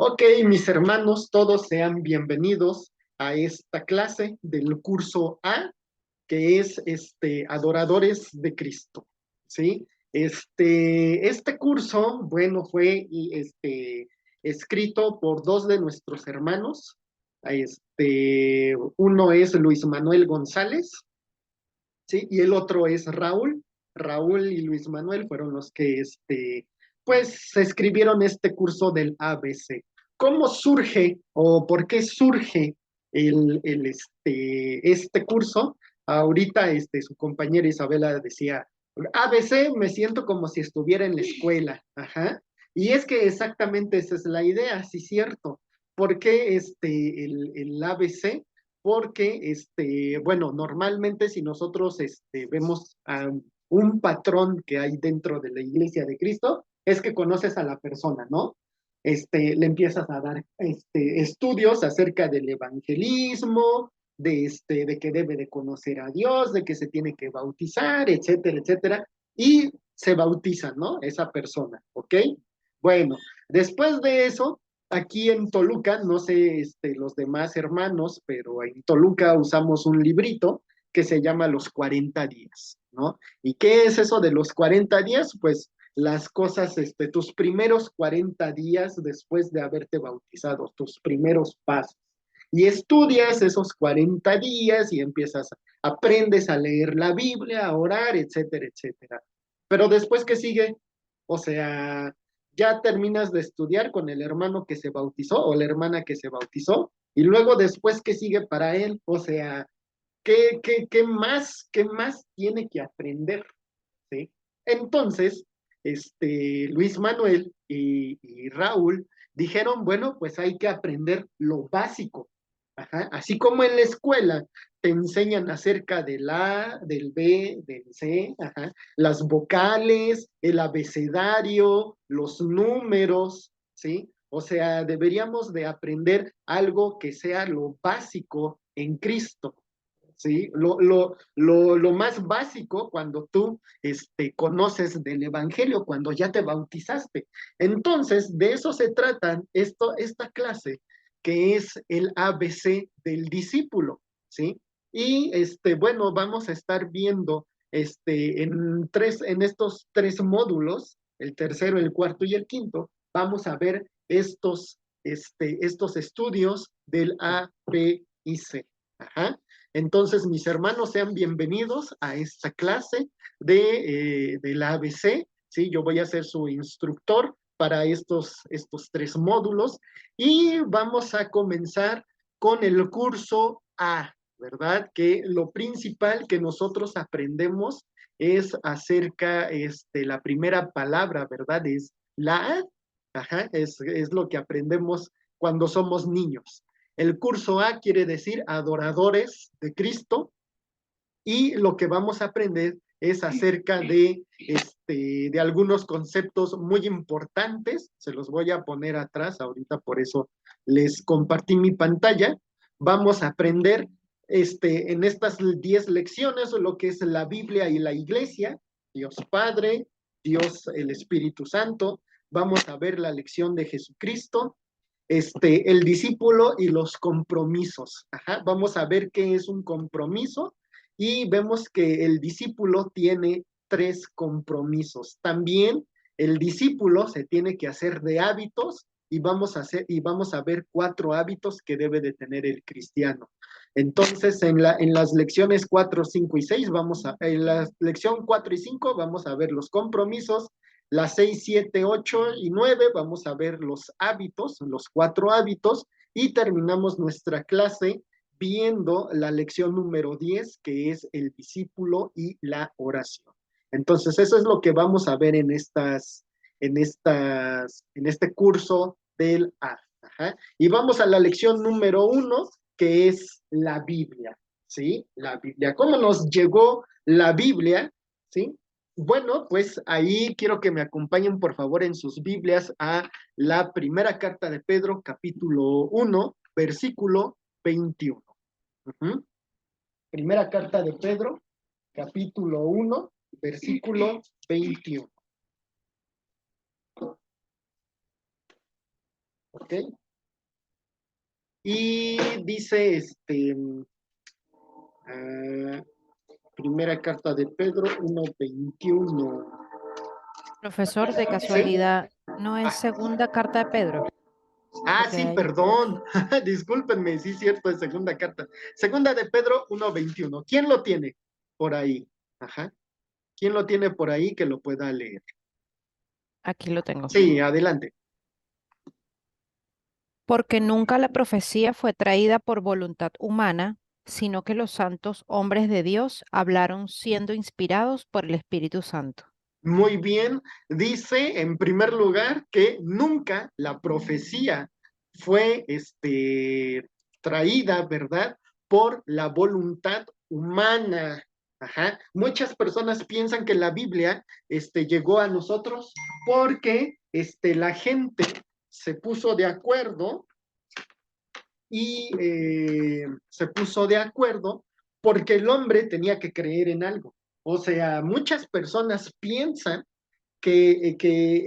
Ok, mis hermanos, todos sean bienvenidos a esta clase del curso A, que es Adoradores de Cristo, ¿sí? Este curso, bueno, fue escrito por dos de nuestros hermanos. Uno es Luis Manuel González, ¿sí? Y el otro es Raúl. Raúl y Luis Manuel fueron los que, pues, escribieron este curso del ABC. ¿Cómo surge o por qué surge este curso? Ahorita, su compañera Isabela decía, ABC me siento como si estuviera en la escuela, ajá. Y es que exactamente esa es la idea, sí, cierto. ¿Por qué el ABC? Porque, bueno, normalmente si nosotros vemos un patrón que hay dentro de la Iglesia de Cristo, es que conoces a la persona, ¿no? Le empiezas a dar estudios acerca del evangelismo, de que debe de conocer a Dios, de que se tiene que bautizar, etcétera, etcétera, y se bautiza, ¿no? Esa persona, ¿ok? Bueno, después de eso, aquí en Toluca, no sé los demás hermanos, pero en Toluca usamos un librito que se llama Los 40 días, ¿no? ¿Y qué es eso de los 40 días? Pues las cosas, tus primeros 40 días después de haberte bautizado, tus primeros pasos. Y estudias esos 40 días y aprendes a leer la Biblia, a orar, etcétera, etcétera. Pero después, ¿qué sigue? O sea, ya terminas de estudiar con el hermano que se bautizó o la hermana que se bautizó, y luego después, ¿qué sigue para él? O sea, qué más tiene que aprender? ¿Sí? Entonces, Luis Manuel y Raúl dijeron, bueno, pues hay que aprender lo básico. Ajá. Así como en la escuela te enseñan acerca del A, del B, del C, ajá, las vocales, el abecedario, los números, ¿sí? O sea, deberíamos de aprender algo que sea lo básico en Cristo. ¿Sí? Lo más básico cuando tú conoces del Evangelio, cuando ya te bautizaste. Entonces, de eso se trata esta clase, que es el ABC del discípulo, ¿sí? Y bueno, vamos a estar viendo en estos tres módulos, el tercero, el cuarto y el quinto, vamos a ver estos estudios del A, B y C. Ajá. Entonces, mis hermanos, sean bienvenidos a esta clase del ABC, ¿sí? Yo voy a ser su instructor para estos tres módulos y vamos a comenzar con el curso A, ¿verdad? Que lo principal que nosotros aprendemos es acerca, la primera palabra, ¿verdad? Es la A, ajá, es lo que aprendemos cuando somos niños. El curso A quiere decir adoradores de Cristo y lo que vamos a aprender es acerca de algunos conceptos muy importantes. Se los voy a poner atrás ahorita, por eso les compartí mi pantalla. Vamos a aprender en estas 10 lecciones lo que es la Biblia y la iglesia, Dios Padre, Dios el Espíritu Santo. Vamos a ver la lección de Jesucristo, el discípulo y los compromisos. Ajá. Vamos a ver qué es un compromiso y vemos que el discípulo tiene 3 compromisos. También el discípulo se tiene que hacer de hábitos y vamos a ver 4 hábitos que debe de tener el cristiano. Entonces, en las lecciones 4, 5 y 6, en la lección 4 y 5 vamos a ver los compromisos. Las 6, 7, 8 y 9 vamos a ver los hábitos, los 4 hábitos, y terminamos nuestra clase viendo la lección número 10, que es el discípulo y la oración. Entonces, eso es lo que vamos a ver en este curso del A. Ajá. Y vamos a la lección número 1, que es la Biblia, ¿sí? La Biblia. ¿Cómo nos llegó la Biblia? ¿Sí? Bueno, pues ahí quiero que me acompañen, por favor, en sus Biblias a la primera carta de Pedro, capítulo 1, versículo 21. Uh-huh. Primera carta de Pedro, capítulo 1, versículo 21. ¿ok? Y dice, ah, primera carta de Pedro 1:21. Profesor, de ¿Sí? casualidad, ¿no es Ah, segunda carta de Pedro? Porque sí, hay dos. perdón. Discúlpenme, sí, cierto, es segunda carta. Segunda de Pedro 1:21. ¿Quién lo tiene por ahí? Ajá. ¿Quién lo tiene por ahí que lo pueda leer? Aquí lo tengo. Sí, adelante. Porque nunca la profecía fue traída por voluntad humana, sino que los santos hombres de Dios hablaron siendo inspirados por el Espíritu Santo. Muy bien, dice en primer lugar que nunca la profecía fue traída, ¿verdad? Por la voluntad humana. Ajá. Muchas personas piensan que la Biblia llegó a nosotros porque la gente se puso de acuerdo y se puso de acuerdo porque el hombre tenía que creer en algo. O sea, muchas personas piensan que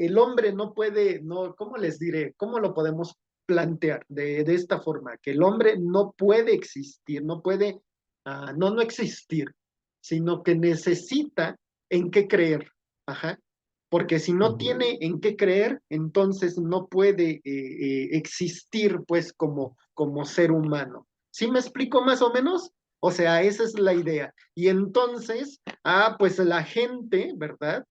el hombre no puede, no, ¿cómo les diré? ¿Cómo lo podemos plantear de esta forma? Que el hombre no puede existir, no puede, no existir, sino que necesita en qué creer. Ajá. Porque si no tiene en qué creer, entonces no puede existir pues como ser humano. ¿Sí me explico más o menos? O sea, esa es la idea. Y entonces, pues la gente, ¿verdad?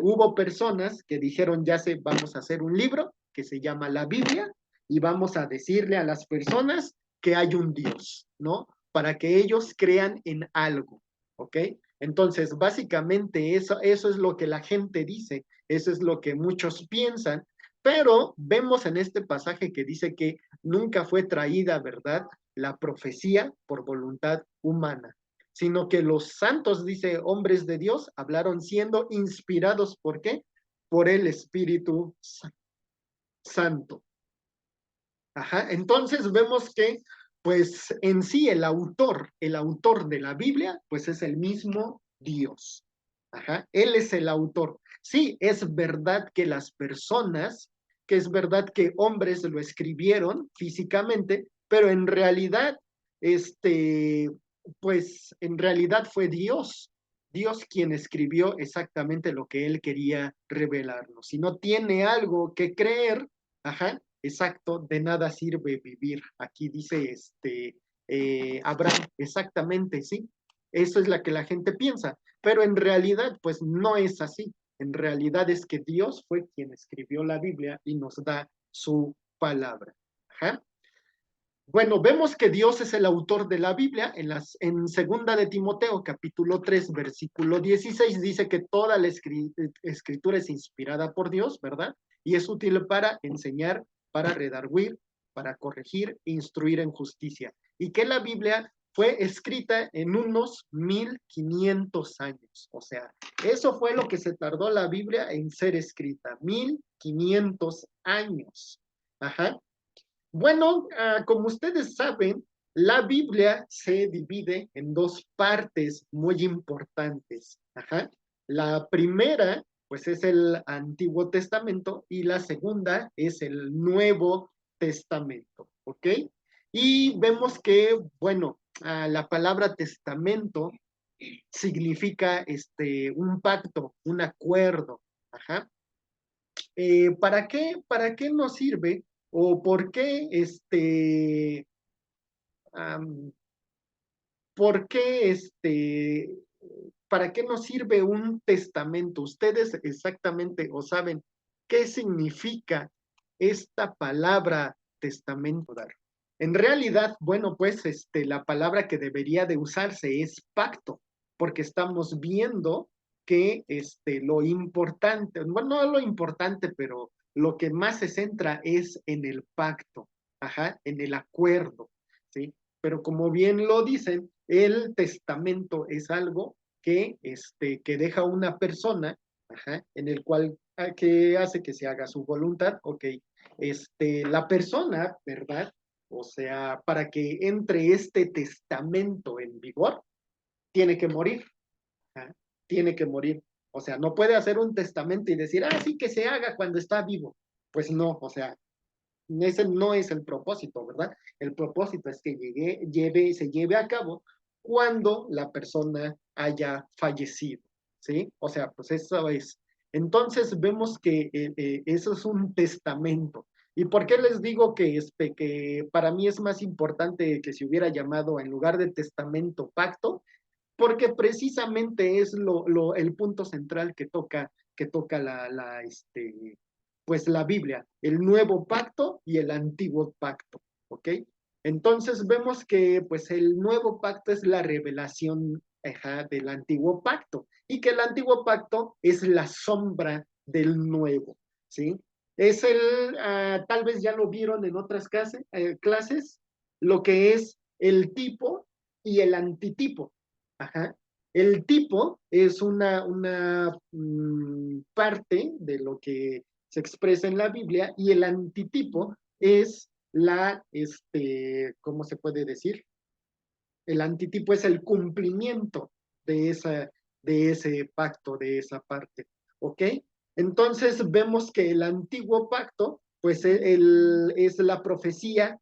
Hubo personas que dijeron, ya sé, vamos a hacer un libro que se llama la Biblia y vamos a decirle a las personas que hay un Dios, ¿no? Para que ellos crean en algo, ¿ok? Entonces, básicamente eso es lo que la gente dice, eso es lo que muchos piensan, pero vemos en este pasaje que dice que nunca fue traída, ¿verdad? La profecía por voluntad humana, sino que los santos, dice, hombres de Dios, hablaron siendo inspirados, ¿por qué? Por el Espíritu Santo. Ajá. Entonces vemos que, pues en sí, el autor de la Biblia, pues es el mismo Dios. Ajá. Él es el autor. Sí, es verdad que las personas, que es verdad que hombres lo escribieron físicamente, pero en realidad, este, pues en realidad fue Dios. Dios quien escribió exactamente lo que él quería revelarnos. Si no tiene algo que creer, ajá, exacto, de nada sirve vivir. Aquí dice Abraham, exactamente, sí. Eso es la que la gente piensa, pero en realidad, pues no es así. En realidad es que Dios fue quien escribió la Biblia y nos da su palabra. Ajá. Bueno, vemos que Dios es el autor de la Biblia. En segunda de Timoteo, capítulo 3, versículo 16, dice que toda la escritura es inspirada por Dios, ¿verdad? Y es útil para enseñar, para redarguir, para corregir, instruir en justicia. Y que la Biblia fue escrita en unos 1500 años. O sea, eso fue lo que se tardó la Biblia en ser escrita, 1500 años. Ajá. Bueno, como ustedes saben, la Biblia se divide en dos partes muy importantes. Ajá. La primera, pues es el Antiguo Testamento y la segunda es el Nuevo Testamento, ¿ok? Y vemos que, bueno, la palabra testamento significa un pacto, un acuerdo. Ajá. ¿Para qué nos sirve o am, por qué para qué nos sirve un testamento? Ustedes exactamente o saben qué significa esta palabra testamento. En realidad, bueno, pues la palabra que debería de usarse es pacto, porque estamos viendo que lo importante, bueno, no lo importante, pero lo que más se centra es en el pacto, ajá, en el acuerdo, ¿sí? Pero como bien lo dicen, el testamento es algo que deja una persona, ajá, en el cual, que hace que se haga su voluntad, ok, la persona, ¿verdad? O sea, para que entre este testamento en vigor, tiene que morir, ajá, tiene que morir. O sea, no puede hacer un testamento y decir, sí, que se haga cuando está vivo. Pues no, o sea, Ese no es el propósito, ¿verdad? El propósito es que se lleve a cabo cuando la persona haya fallecido, ¿sí? O sea, pues eso es. Entonces vemos que eso es un testamento. ¿Y por qué les digo que para mí es más importante que se hubiera llamado en lugar de testamento pacto? Porque precisamente es el punto central que toca pues la Biblia, el nuevo pacto y el antiguo pacto, ¿ok? Entonces vemos que pues el nuevo pacto es la revelación, ajá, del antiguo pacto y que el antiguo pacto es la sombra del nuevo, ¿sí? Tal vez ya lo vieron en otras clases, lo que es el tipo y el antitipo. Ajá. El tipo es una parte de lo que se expresa en la Biblia y el antitipo es ¿cómo se puede decir? El antitipo es el cumplimiento de ese pacto, de esa parte, ¿ok? Entonces vemos que el antiguo pacto, pues es la profecía,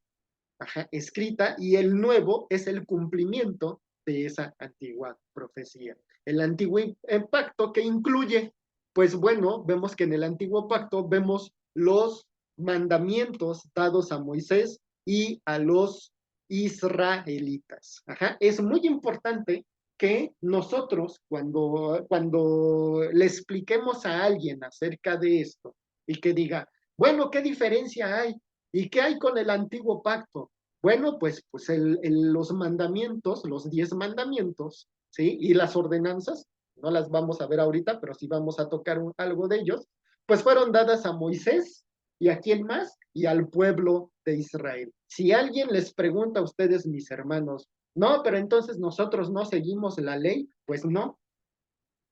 ajá, escrita, y el nuevo es el cumplimiento de esa antigua profecía. El antiguo pacto que incluye, pues bueno, vemos que en el antiguo pacto vemos los mandamientos dados a Moisés y a los israelitas. Ajá. Es muy importante que nosotros, cuando le expliquemos a alguien acerca de esto y que diga, bueno, ¿qué diferencia hay? ¿Y qué hay con el antiguo pacto? Bueno, pues los mandamientos, los 10 mandamientos, ¿sí? Y las ordenanzas, no las vamos a ver ahorita, pero sí vamos a tocar algo de ellos, pues fueron dadas a Moisés y a quién más, y al pueblo de Israel. Si alguien les pregunta a ustedes, mis hermanos, no, pero entonces nosotros no seguimos la ley, pues no,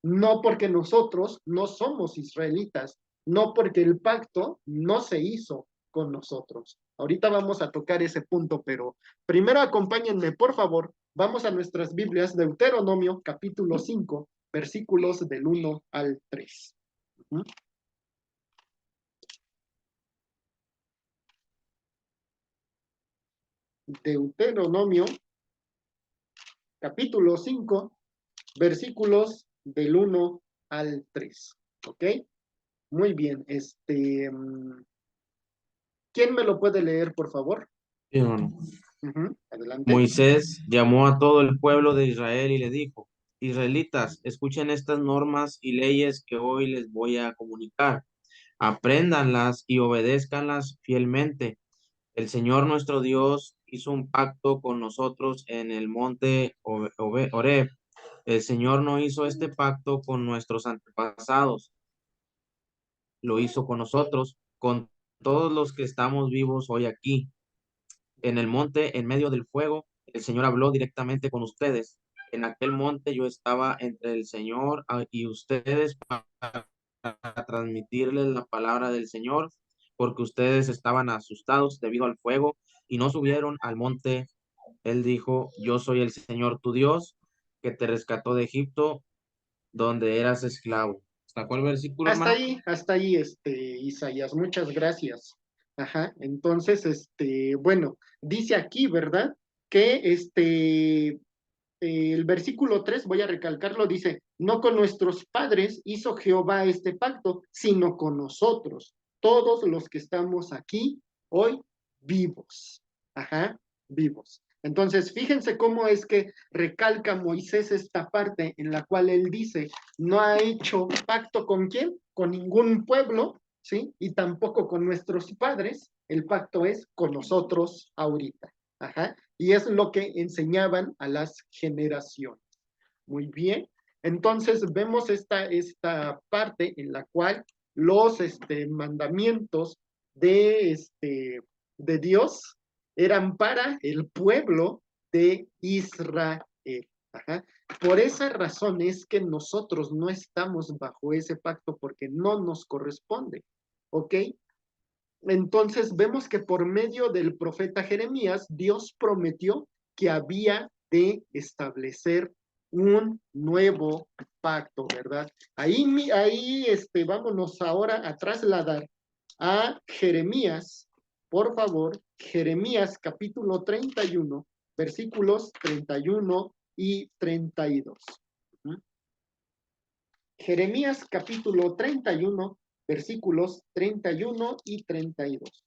no porque nosotros no somos israelitas, no porque el pacto no se hizo con nosotros. Ahorita vamos a tocar ese punto, pero primero acompáñenme, por favor. Vamos a nuestras Biblias, Deuteronomio capítulo 5, versículos del 1 al 3. Deuteronomio capítulo 5, versículos del 1 al 3. ¿Ok? Muy bien. ¿Quién me lo puede leer, por favor? Sí, hermano. Adelante. Moisés llamó a todo el pueblo de Israel y le dijo: Israelitas, escuchen estas normas y leyes que hoy les voy a comunicar. Apréndanlas y obedézcanlas fielmente. El Señor nuestro Dios hizo un pacto con nosotros en el monte Horeb. El Señor no hizo este pacto con nuestros antepasados, lo hizo con nosotros, con todos los que estamos vivos hoy aquí. En el monte, en medio del fuego, el Señor habló directamente con ustedes. En aquel monte yo estaba entre el Señor y ustedes para transmitirles la palabra del Señor, porque ustedes estaban asustados debido al fuego y no subieron al monte. Él dijo: Yo soy el Señor tu Dios, que te rescató de Egipto, donde eras esclavo. ¿Hasta cuál versículo, hermano? Hasta ahí, Isaías, muchas gracias. Ajá, entonces, bueno, dice aquí, ¿verdad? Que el versículo 3, voy a recalcarlo, dice, no con nuestros padres hizo Jehová este pacto, sino con nosotros, todos los que estamos aquí hoy vivos. Ajá, vivos. Entonces, fíjense cómo es que recalca Moisés esta parte en la cual él dice, no ha hecho pacto con quién, con ningún pueblo, ¿sí? Y tampoco con nuestros padres, el pacto es con nosotros ahorita. Ajá. Y es lo que enseñaban a las generaciones. Muy bien. Entonces vemos esta parte en la cual los mandamientos de Dios eran para el pueblo de Israel. Ajá. Por esa razón es que nosotros no estamos bajo ese pacto porque no nos corresponde. ¿Ok? Entonces vemos que por medio del profeta Jeremías, Dios prometió que había de establecer un nuevo pacto, ¿verdad? Vámonos ahora a trasladar a Jeremías por favor, Jeremías capítulo 31, versículos 31 y 32. Jeremías capítulo 31, versículos 31 y 32.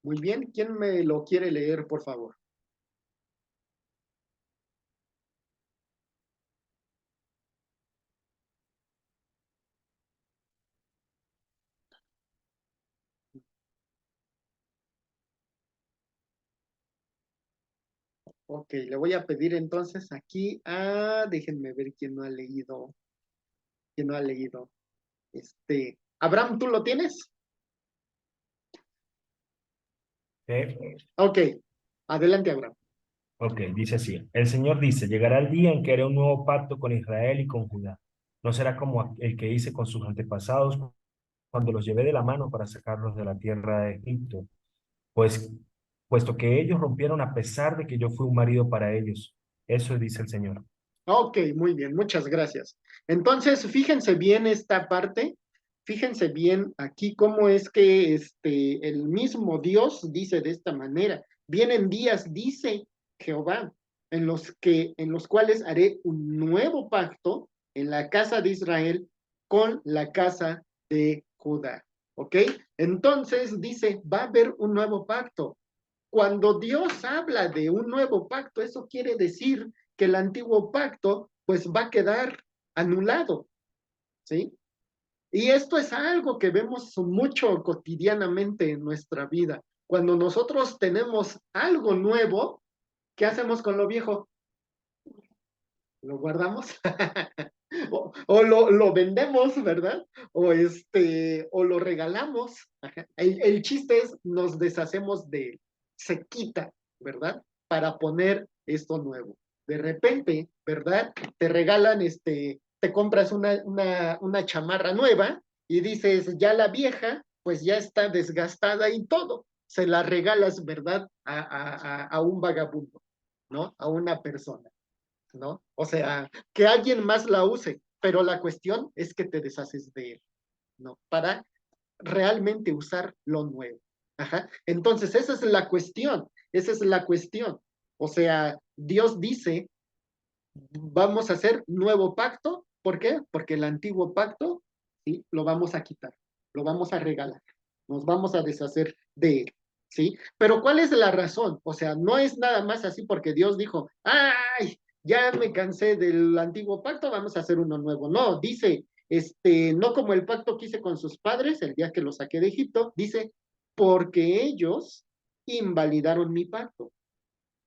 Muy bien, ¿quién me lo quiere leer, por favor? Ok, le voy a pedir entonces aquí déjenme ver quién no ha leído, quién no ha leído. Abraham, ¿tú lo tienes? Ok, adelante, Abraham. Ok, dice así. El Señor dice, llegará el día en que haré un nuevo pacto con Israel y con Judá. No será como el que hice con sus antepasados cuando los llevé de la mano para sacarlos de la tierra de Egipto, pues puesto que ellos rompieron a pesar de que yo fui un marido para ellos. Eso dice el Señor. Ok, muy bien, muchas gracias. Entonces, fíjense bien esta parte, fíjense bien aquí cómo es que el mismo Dios dice de esta manera, vienen días, dice Jehová, en los cuales haré un nuevo pacto en la casa de Israel con la casa de Judá. ¿Ok? Entonces dice, va a haber un nuevo pacto. Cuando Dios habla de un nuevo pacto, eso quiere decir que el antiguo pacto pues va a quedar anulado, ¿sí? Y esto es algo que vemos mucho cotidianamente en nuestra vida. Cuando nosotros tenemos algo nuevo, ¿qué hacemos con lo viejo? Lo guardamos o lo vendemos, ¿verdad? O lo regalamos. El chiste es nos deshacemos de él, se quita, ¿verdad? Para poner esto nuevo. De repente, ¿verdad? Te regalan, te compras una chamarra nueva y dices, ya la vieja, pues ya está desgastada y todo. Se la regalas, ¿verdad? A un vagabundo, ¿no? A una persona. ¿No? O sea, que alguien más la use, pero la cuestión es que te deshaces de él, ¿no? Para realmente usar lo nuevo. Ajá. Entonces, esa es la cuestión, esa es la cuestión. O sea, Dios dice, vamos a hacer nuevo pacto, ¿por qué? Porque el antiguo pacto, ¿sí? Lo vamos a quitar, lo vamos a regalar, nos vamos a deshacer de él. ¿Sí? Pero ¿cuál es la razón? O sea, no es nada más así porque Dios dijo, ay, ya me cansé del antiguo pacto, vamos a hacer uno nuevo. No, dice, no como el pacto que hice con sus padres el día que los saqué de Egipto, dice, porque ellos invalidaron mi pacto.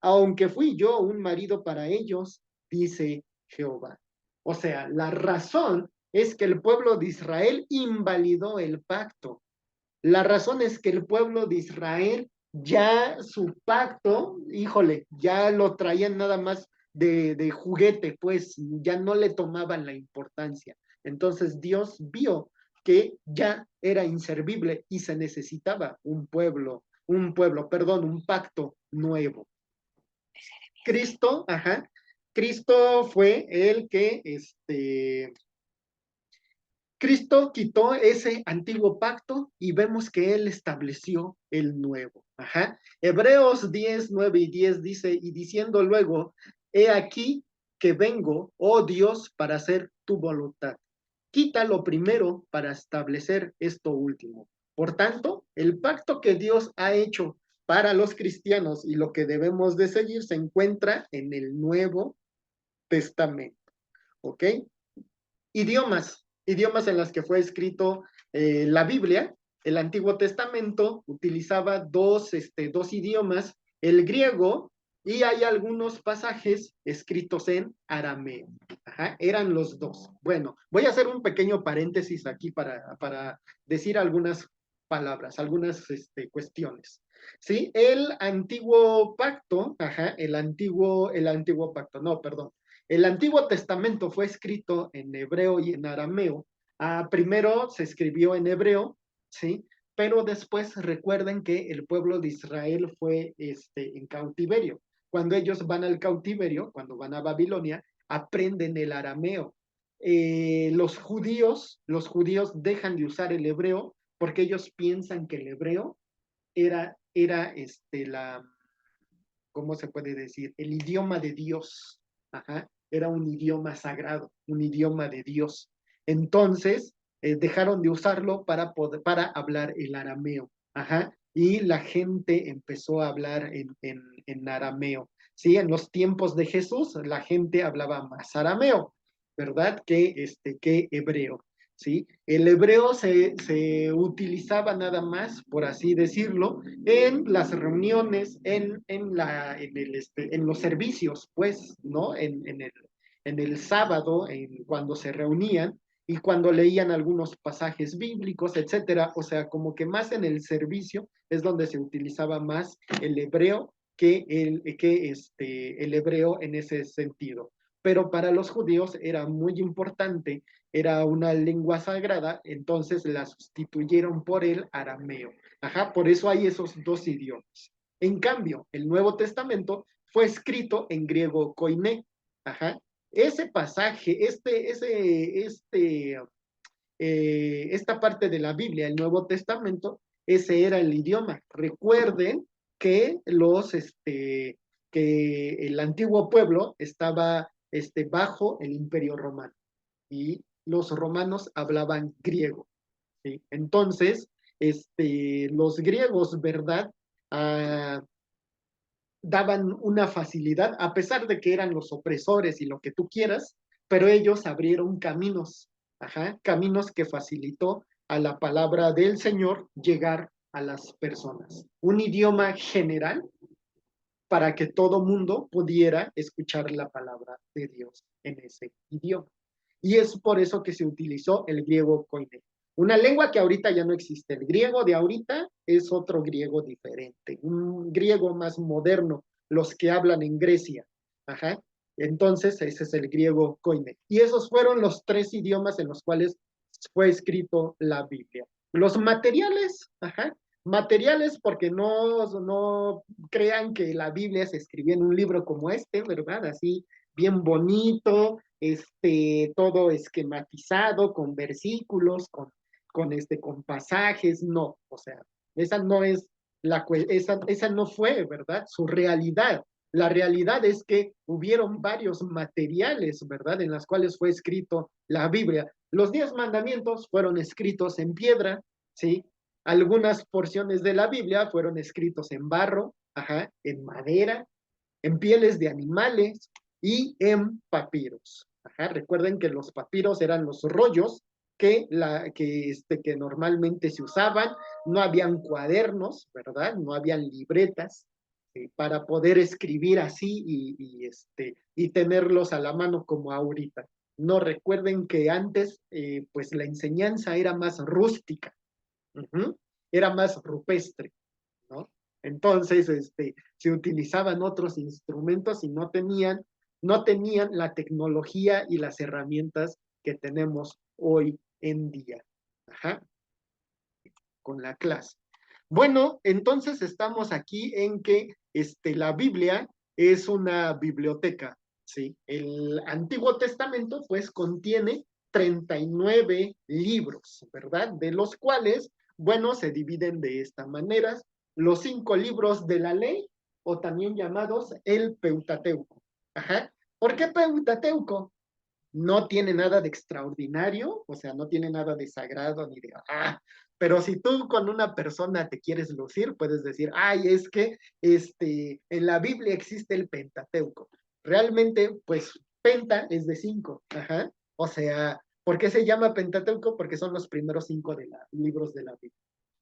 Aunque fui yo un marido para ellos, dice Jehová. O sea, la razón es que el pueblo de Israel invalidó el pacto. La razón es que el pueblo de Israel ya su pacto, híjole, ya lo traían nada más de juguete, pues ya no le tomaban la importancia. Entonces Dios vio que ya era inservible y se necesitaba un pacto nuevo. Cristo, ajá, Cristo fue el que, Cristo quitó ese antiguo pacto y vemos que Él estableció el nuevo. Ajá. Hebreos 10, 9 y 10 dice, y diciendo luego, he aquí que vengo, oh Dios, para hacer tu voluntad. Quita lo primero para establecer esto último. Por tanto, el pacto que Dios ha hecho para los cristianos y lo que debemos de seguir se encuentra en el Nuevo Testamento. ¿Ok? Idiomas en las que fue escrito la Biblia. El Antiguo Testamento utilizaba dos idiomas, el griego y hay algunos pasajes escritos en arameo. Ajá, eran los dos. Bueno, voy a hacer un pequeño paréntesis aquí para decir algunas palabras, algunas cuestiones. ¿Sí? El antiguo pacto, ajá, el antiguo pacto, no, perdón. El Antiguo Testamento fue escrito en hebreo y en arameo. Primero se escribió en hebreo, ¿sí? Pero después recuerden que el pueblo de Israel fue en cautiverio. Cuando ellos van al cautiverio, cuando van a Babilonia, aprenden el arameo. Los judíos dejan de usar el hebreo porque ellos piensan que el hebreo era ¿cómo se puede decir? El idioma de Dios. Ajá. Era un idioma sagrado, un idioma de Dios. Entonces, dejaron de usarlo para hablar el arameo. Ajá. Y la gente empezó a hablar en arameo. ¿Sí? En los tiempos de Jesús, la gente hablaba más arameo, ¿verdad? Que hebreo. ¿Sí? El hebreo se utilizaba nada más, por así decirlo, en las reuniones, en los servicios, pues, ¿no? En el sábado, cuando se reunían y cuando leían algunos pasajes bíblicos, etcétera. O sea, como que más en el servicio es donde se utilizaba más el hebreo que el hebreo en ese sentido. Pero para los judíos era muy importante, era una lengua sagrada, entonces la sustituyeron por el arameo. Ajá, por eso hay esos dos idiomas. En cambio, el Nuevo Testamento fue escrito en griego koiné. Ajá. Ese pasaje, esta parte de la Biblia, el Nuevo Testamento, ese era el idioma. Recuerden que que el antiguo pueblo estaba bajo el Imperio Romano y los romanos hablaban griego. ¿Sí? Entonces, los griegos, ¿verdad? Ah, daban una facilidad, a pesar de que eran los opresores y lo que tú quieras, pero ellos abrieron caminos, ajá, caminos que facilitó a la palabra del Señor llegar a las personas. Un idioma general para que todo mundo pudiera escuchar la palabra de Dios en ese idioma. Y es por eso que se utilizó el griego koiné. Una lengua que ahorita ya no existe. El griego de ahorita es otro griego diferente, un griego más moderno, los que hablan en Grecia. Ajá. Entonces, ese es el griego koiné. Y esos fueron los tres idiomas en los cuales fue escrito la Biblia. Los materiales, ajá, materiales porque no crean que la Biblia se escribió en un libro como ¿verdad? Así bien bonito, todo esquematizado, con versículos, con pasajes, no, o sea, esa no es esa no fue, ¿verdad? Su realidad. La realidad es que hubieron varios materiales, ¿verdad? En las cuales fue escrito la Biblia. Los 10 mandamientos fueron escritos en piedra, ¿sí? Algunas porciones de la Biblia fueron escritos en barro, ajá, en madera, en pieles de animales y en papiros. Ajá, recuerden que los papiros eran los rollos que normalmente se usaban, no habían cuadernos, ¿verdad? No habían libretas para poder escribir así y tenerlos a la mano como ahorita. No, recuerden que antes pues la enseñanza era más rústica, era más rupestre, ¿no? Entonces, se utilizaban otros instrumentos y no tenían la tecnología y las herramientas que tenemos hoy en día. Ajá, con la clase. Bueno, entonces estamos aquí en que la Biblia es una biblioteca, ¿sí? El Antiguo Testamento, pues, contiene 39 libros, ¿verdad? De los cuales, bueno, se dividen de esta manera: los 5 libros de la ley, o también llamados el Pentateuco. Ajá. ¿Por qué Pentateuco? No tiene nada de extraordinario, o sea, no tiene nada de sagrado ni de, pero si tú con una persona te quieres lucir, puedes decir, ay, es que en la Biblia existe el Pentateuco. Realmente, pues, penta es de 5, ajá. O sea, ¿por qué se llama Pentateuco? Porque son los primeros 5 libros de la Biblia.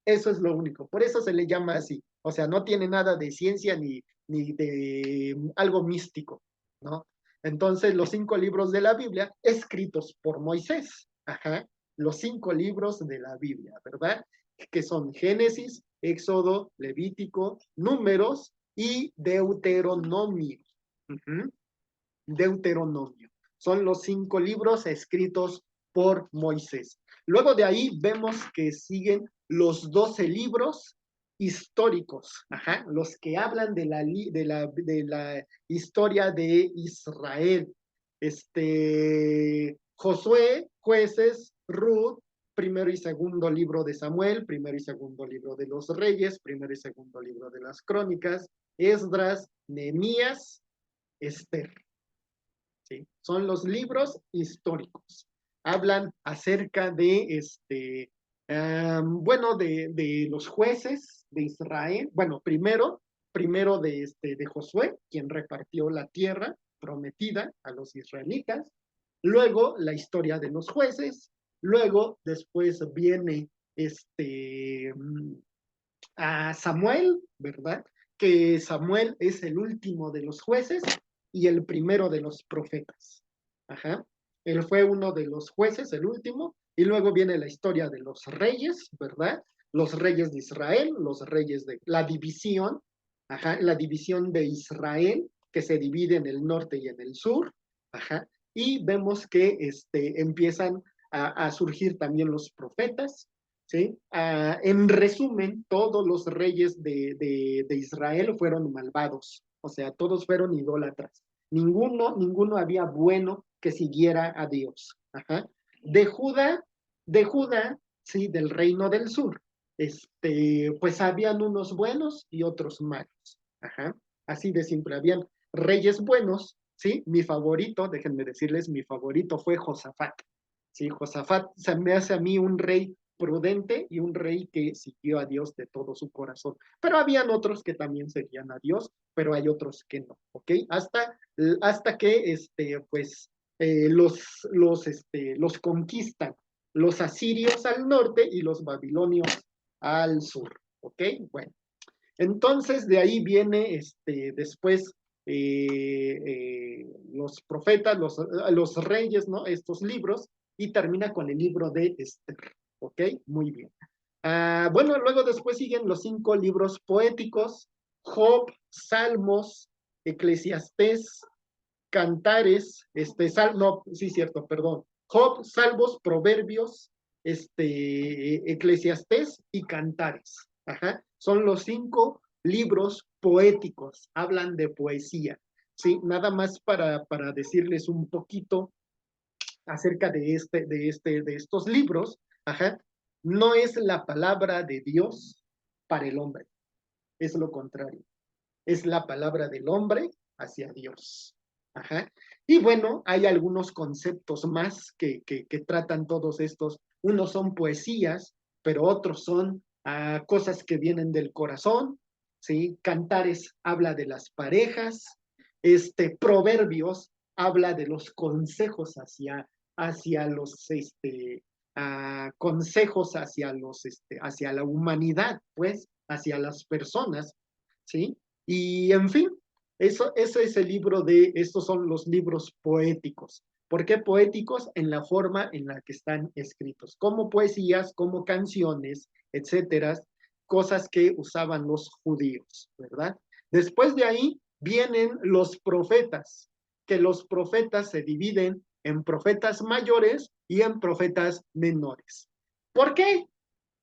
Eso es lo único, por eso se le llama así. O sea, no tiene nada de ciencia ni de algo místico, ¿no? Entonces, los 5 libros de la Biblia, escritos por Moisés, ajá, los 5 libros de la Biblia, ¿verdad? Que son Génesis, Éxodo, Levítico, Números y Deuteronomio. Deuteronomio. Son los 5 libros escritos por Moisés. Luego de ahí vemos que siguen los 12 libros históricos, ajá, los que hablan de la historia de Israel. Josué, Jueces, Ruth, primero y segundo libro de Samuel, primero y segundo libro de los Reyes, primero y segundo libro de las Crónicas, Esdras, Nehemías, Esther. ¿Sí? Son los libros históricos. Hablan acerca de bueno, de los jueces de Israel. Bueno, primero de Josué, quien repartió la tierra prometida a los israelitas. Luego la historia de los jueces. Luego, después viene a Samuel, ¿verdad? Que Samuel es el último de los jueces y el primero de los profetas. Ajá. Él fue uno de los jueces, el último, y luego viene la historia de los reyes, ¿verdad? Los reyes de Israel, los reyes de la división, ajá, la división de Israel, que se divide en el norte y en el sur, ajá, y vemos que empiezan a surgir también los profetas, ¿sí? En resumen, todos los reyes de Israel fueron malvados, o sea, todos fueron idólatras. Ninguno había bueno que siguiera a Dios. Ajá. De Judá, sí, del reino del sur, pues habían unos buenos y otros malos. Ajá. Así de simple, habían reyes buenos, sí, mi favorito, déjenme decirles, mi favorito fue Josafat. Sí, Josafat se me hace a mí un rey prudente y un rey que siguió a Dios de todo su corazón. Pero habían otros que también seguían a Dios, pero hay otros que no, ¿ok? Hasta que, pues, los conquistan los asirios al norte y los babilonios al sur, ¿ok? Bueno, entonces de ahí viene, después, los profetas, los reyes, ¿no? Estos libros, y termina con el libro de Esther. ¿Ok? Muy bien. Bueno, luego después siguen los 5 libros poéticos: Job, Salmos, Eclesiastés, Cantares, no, sí, cierto, perdón. Job, Salmos, Proverbios, Eclesiastés y Cantares. Ajá. Son los 5 libros poéticos, hablan de poesía. Sí, nada más para decirles un poquito acerca de estos libros. Ajá. No es la palabra de Dios para el hombre, es lo contrario, es la palabra del hombre hacia Dios. Ajá. Y bueno, hay algunos conceptos más que tratan todos estos. Unos son poesías, pero otros son cosas que vienen del corazón, ¿sí? Cantares habla de las parejas, Proverbios habla de los consejos hacia los, consejos hacia la humanidad, pues, hacia las personas, ¿sí? Y en fin, ese es el libro estos son los libros poéticos. ¿Por qué poéticos? En la forma en la que están escritos, como poesías, como canciones, etcétera, cosas que usaban los judíos, ¿verdad? Después de ahí vienen los profetas, que los profetas se dividen en profetas mayores y en profetas menores. ¿Por qué?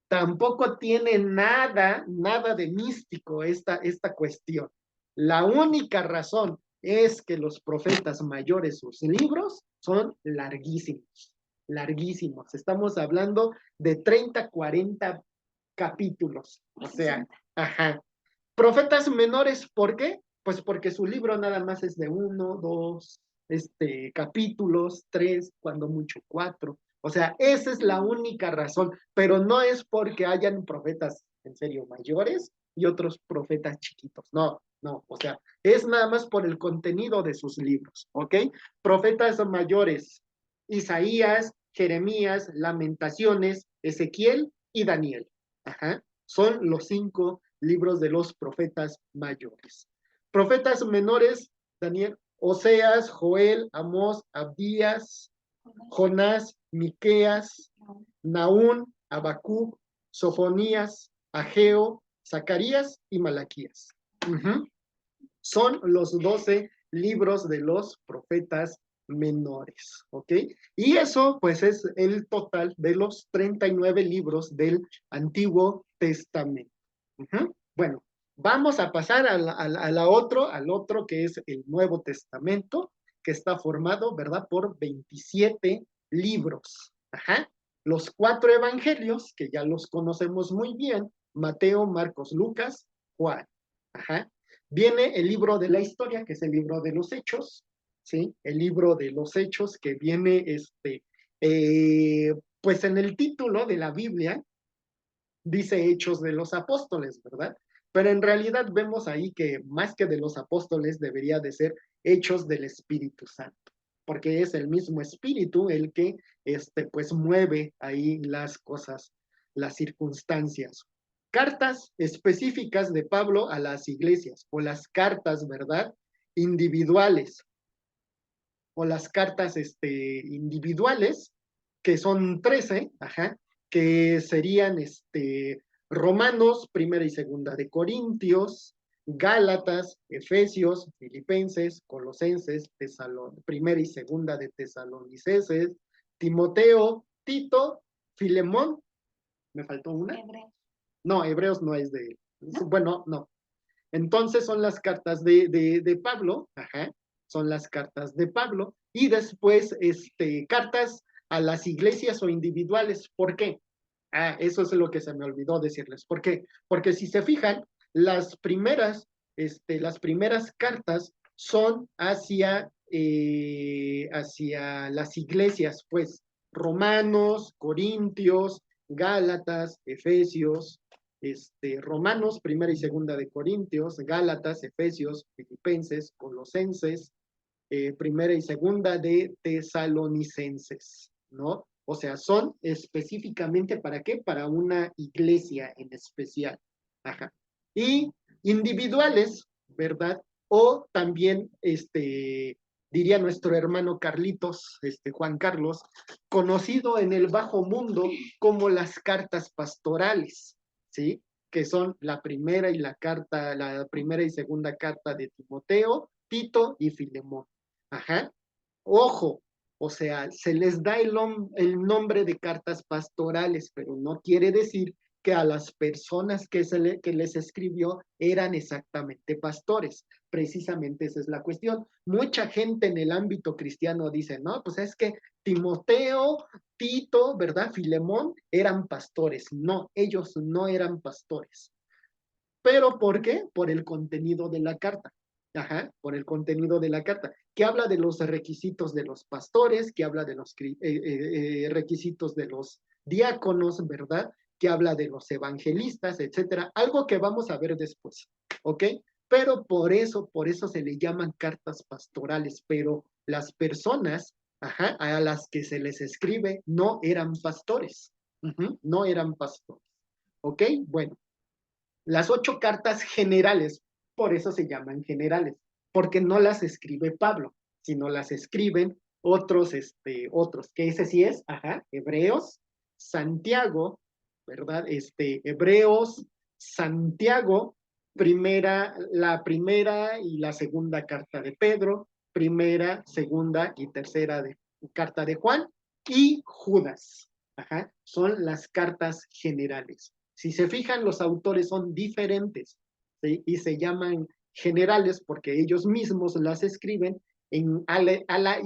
Tampoco tiene nada de místico esta cuestión. La única razón es que los profetas mayores, sus libros, son larguísimos, larguísimos. Estamos hablando de 30, 40 capítulos. O sea, ajá. Profetas menores, ¿por qué? Pues porque su libro nada más es de 1, 2, capítulos, 3, cuando mucho 4. O sea, esa es la única razón, pero no es porque hayan profetas en serio mayores y otros profetas chiquitos. No, no, o sea, es nada más por el contenido de sus libros, ¿ok? Profetas mayores: Isaías, Jeremías, Lamentaciones, Ezequiel y Daniel. Ajá. Son los 5 libros de los profetas mayores. Profetas menores: Daniel, Oseas, Joel, Amós, Abdías, Jonás, Miqueas, Nahum, Habacuc, Sofonías, Ageo, Zacarías y Malaquías. Son los 12 libros de los profetas menores, ¿ok? Y eso, pues, es el total de los 39 libros del Antiguo Testamento. Bueno, vamos a pasar al otro que es el Nuevo Testamento, que está formado, ¿verdad?, por 27 libros. Ajá. Los 4 evangelios, que ya los conocemos muy bien, Mateo, Marcos, Lucas, Juan. Ajá. Viene el libro de la historia, que es el libro de los Hechos, ¿sí? El libro de los Hechos, que viene, pues en el título de la Biblia, dice Hechos de los Apóstoles, ¿verdad? Pero en realidad vemos ahí que más que de los apóstoles debería de ser Hechos del Espíritu Santo, porque es el mismo Espíritu el que, pues mueve ahí las cosas, las circunstancias. Cartas específicas de Pablo a las iglesias, o las cartas, ¿verdad?, individuales, o las cartas individuales, que son 13, ajá, que serían Romanos, primera y segunda de Corintios, Gálatas, Efesios, Filipenses, Colosenses, primera y segunda de Tesalonicenses, Timoteo, Tito, Filemón, ¿me faltó una? Hebreos. No, Hebreos no es de él. Bueno, no. Entonces son las cartas de Pablo, ajá, son las cartas de Pablo, y después cartas a las iglesias o individuales. ¿Por qué? Ah, eso es lo que se me olvidó decirles. ¿Por qué? Porque si se fijan, las primeras cartas son hacia las iglesias, pues, Romanos, Corintios, Gálatas, Efesios, Romanos, primera y segunda de Corintios, Gálatas, Efesios, Filipenses, Colosenses, primera y segunda de Tesalonicenses, ¿no? O sea, son específicamente ¿para qué? Para una iglesia en especial. Ajá. Y individuales, ¿verdad? O también, diría nuestro hermano Carlitos, Juan Carlos, conocido en el bajo mundo como las cartas pastorales, ¿sí? Que son la primera y segunda carta de Timoteo, Tito y Filemón. Ajá. Ojo, o sea, se les da el nombre de cartas pastorales, pero no quiere decir que a las personas que les escribió eran exactamente pastores. Precisamente esa es la cuestión. Mucha gente en el ámbito cristiano dice, no, pues es que Timoteo, Tito, ¿verdad? Filemón eran pastores. No, ellos no eran pastores. ¿Pero por qué? Por el contenido de la carta. Ajá, por el contenido de la carta, que habla de los requisitos de los pastores, que habla de los requisitos de los diáconos, ¿verdad? Que habla de los evangelistas, etcétera, algo que vamos a ver después, ¿ok? Pero por eso se le llaman cartas pastorales, pero las personas, ajá, a las que se les escribe no eran pastores, no eran pastores, ¿ok? Bueno. Las 8 cartas generales, por eso se llaman generales, porque no las escribe Pablo, sino las escriben otros, que ese sí es, ajá, Hebreos, Santiago, ¿verdad? Hebreos, Santiago, la primera y la segunda carta de Pedro, primera, segunda y tercera carta de Juan, y Judas, ajá, son las cartas generales. Si se fijan, los autores son diferentes, ¿sí? Y se llaman generales porque ellos mismos las escriben a la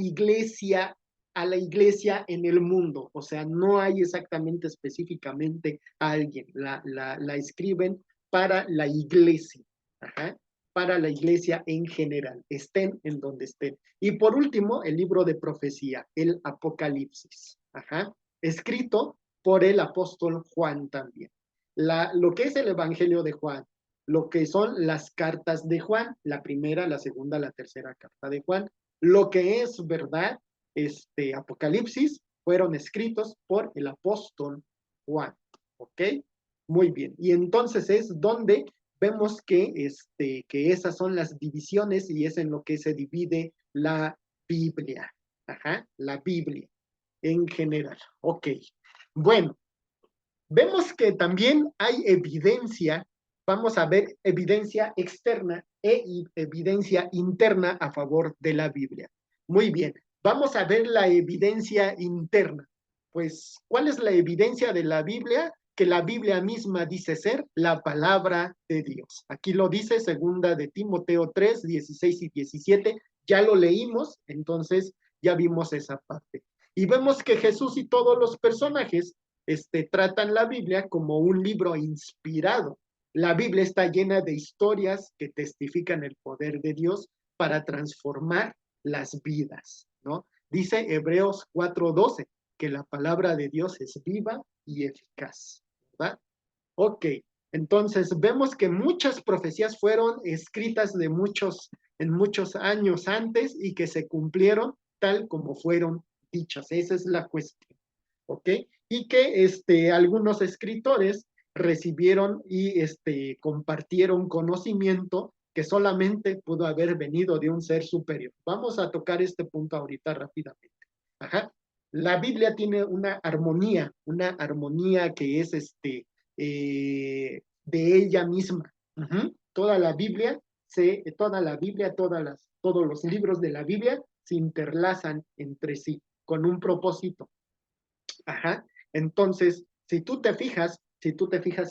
iglesia en el mundo. O sea, no hay exactamente específicamente a alguien. La escriben para la iglesia, ajá, para la iglesia en general, estén en donde estén. Y por último, el libro de profecía, el Apocalipsis, ajá, escrito por el apóstol Juan también. Lo que es el Evangelio de Juan, lo que son las cartas de Juan, la primera, la segunda, la tercera carta de Juan, lo que es verdad, Apocalipsis, fueron escritos por el apóstol Juan, ¿ok? Muy bien, y entonces es donde vemos que esas son las divisiones y es en lo que se divide la Biblia, ajá, la Biblia en general, ok. Bueno, vemos que también hay evidencia, vamos a ver evidencia externa e evidencia interna a favor de la Biblia. Muy bien, vamos a ver la evidencia interna. Pues, ¿cuál es la evidencia de la Biblia? Que la Biblia misma dice ser la palabra de Dios. Aquí lo dice segunda de Timoteo 3, 16 y 17, Ya lo leímos, entonces ya vimos esa parte. Y vemos que Jesús y todos los personajes tratan la Biblia como un libro inspirado. La Biblia está llena de historias que testifican el poder de Dios para transformar las vidas, ¿no? Dice Hebreos 4:12 que la palabra de Dios es viva y eficaz, ¿verdad? Ok, entonces vemos que muchas profecías fueron escritas en muchos años antes y que se cumplieron tal como fueron dichas. Esa es la cuestión, ¿ok? Y que algunos escritores recibieron y compartieron conocimiento que solamente pudo haber venido de un ser superior. Vamos a tocar este punto ahorita rápidamente. Ajá. La Biblia tiene una armonía que es de ella misma. Toda la Biblia, todos los libros de la Biblia se interlazan entre sí con un propósito. Ajá. Entonces, si tú te fijas,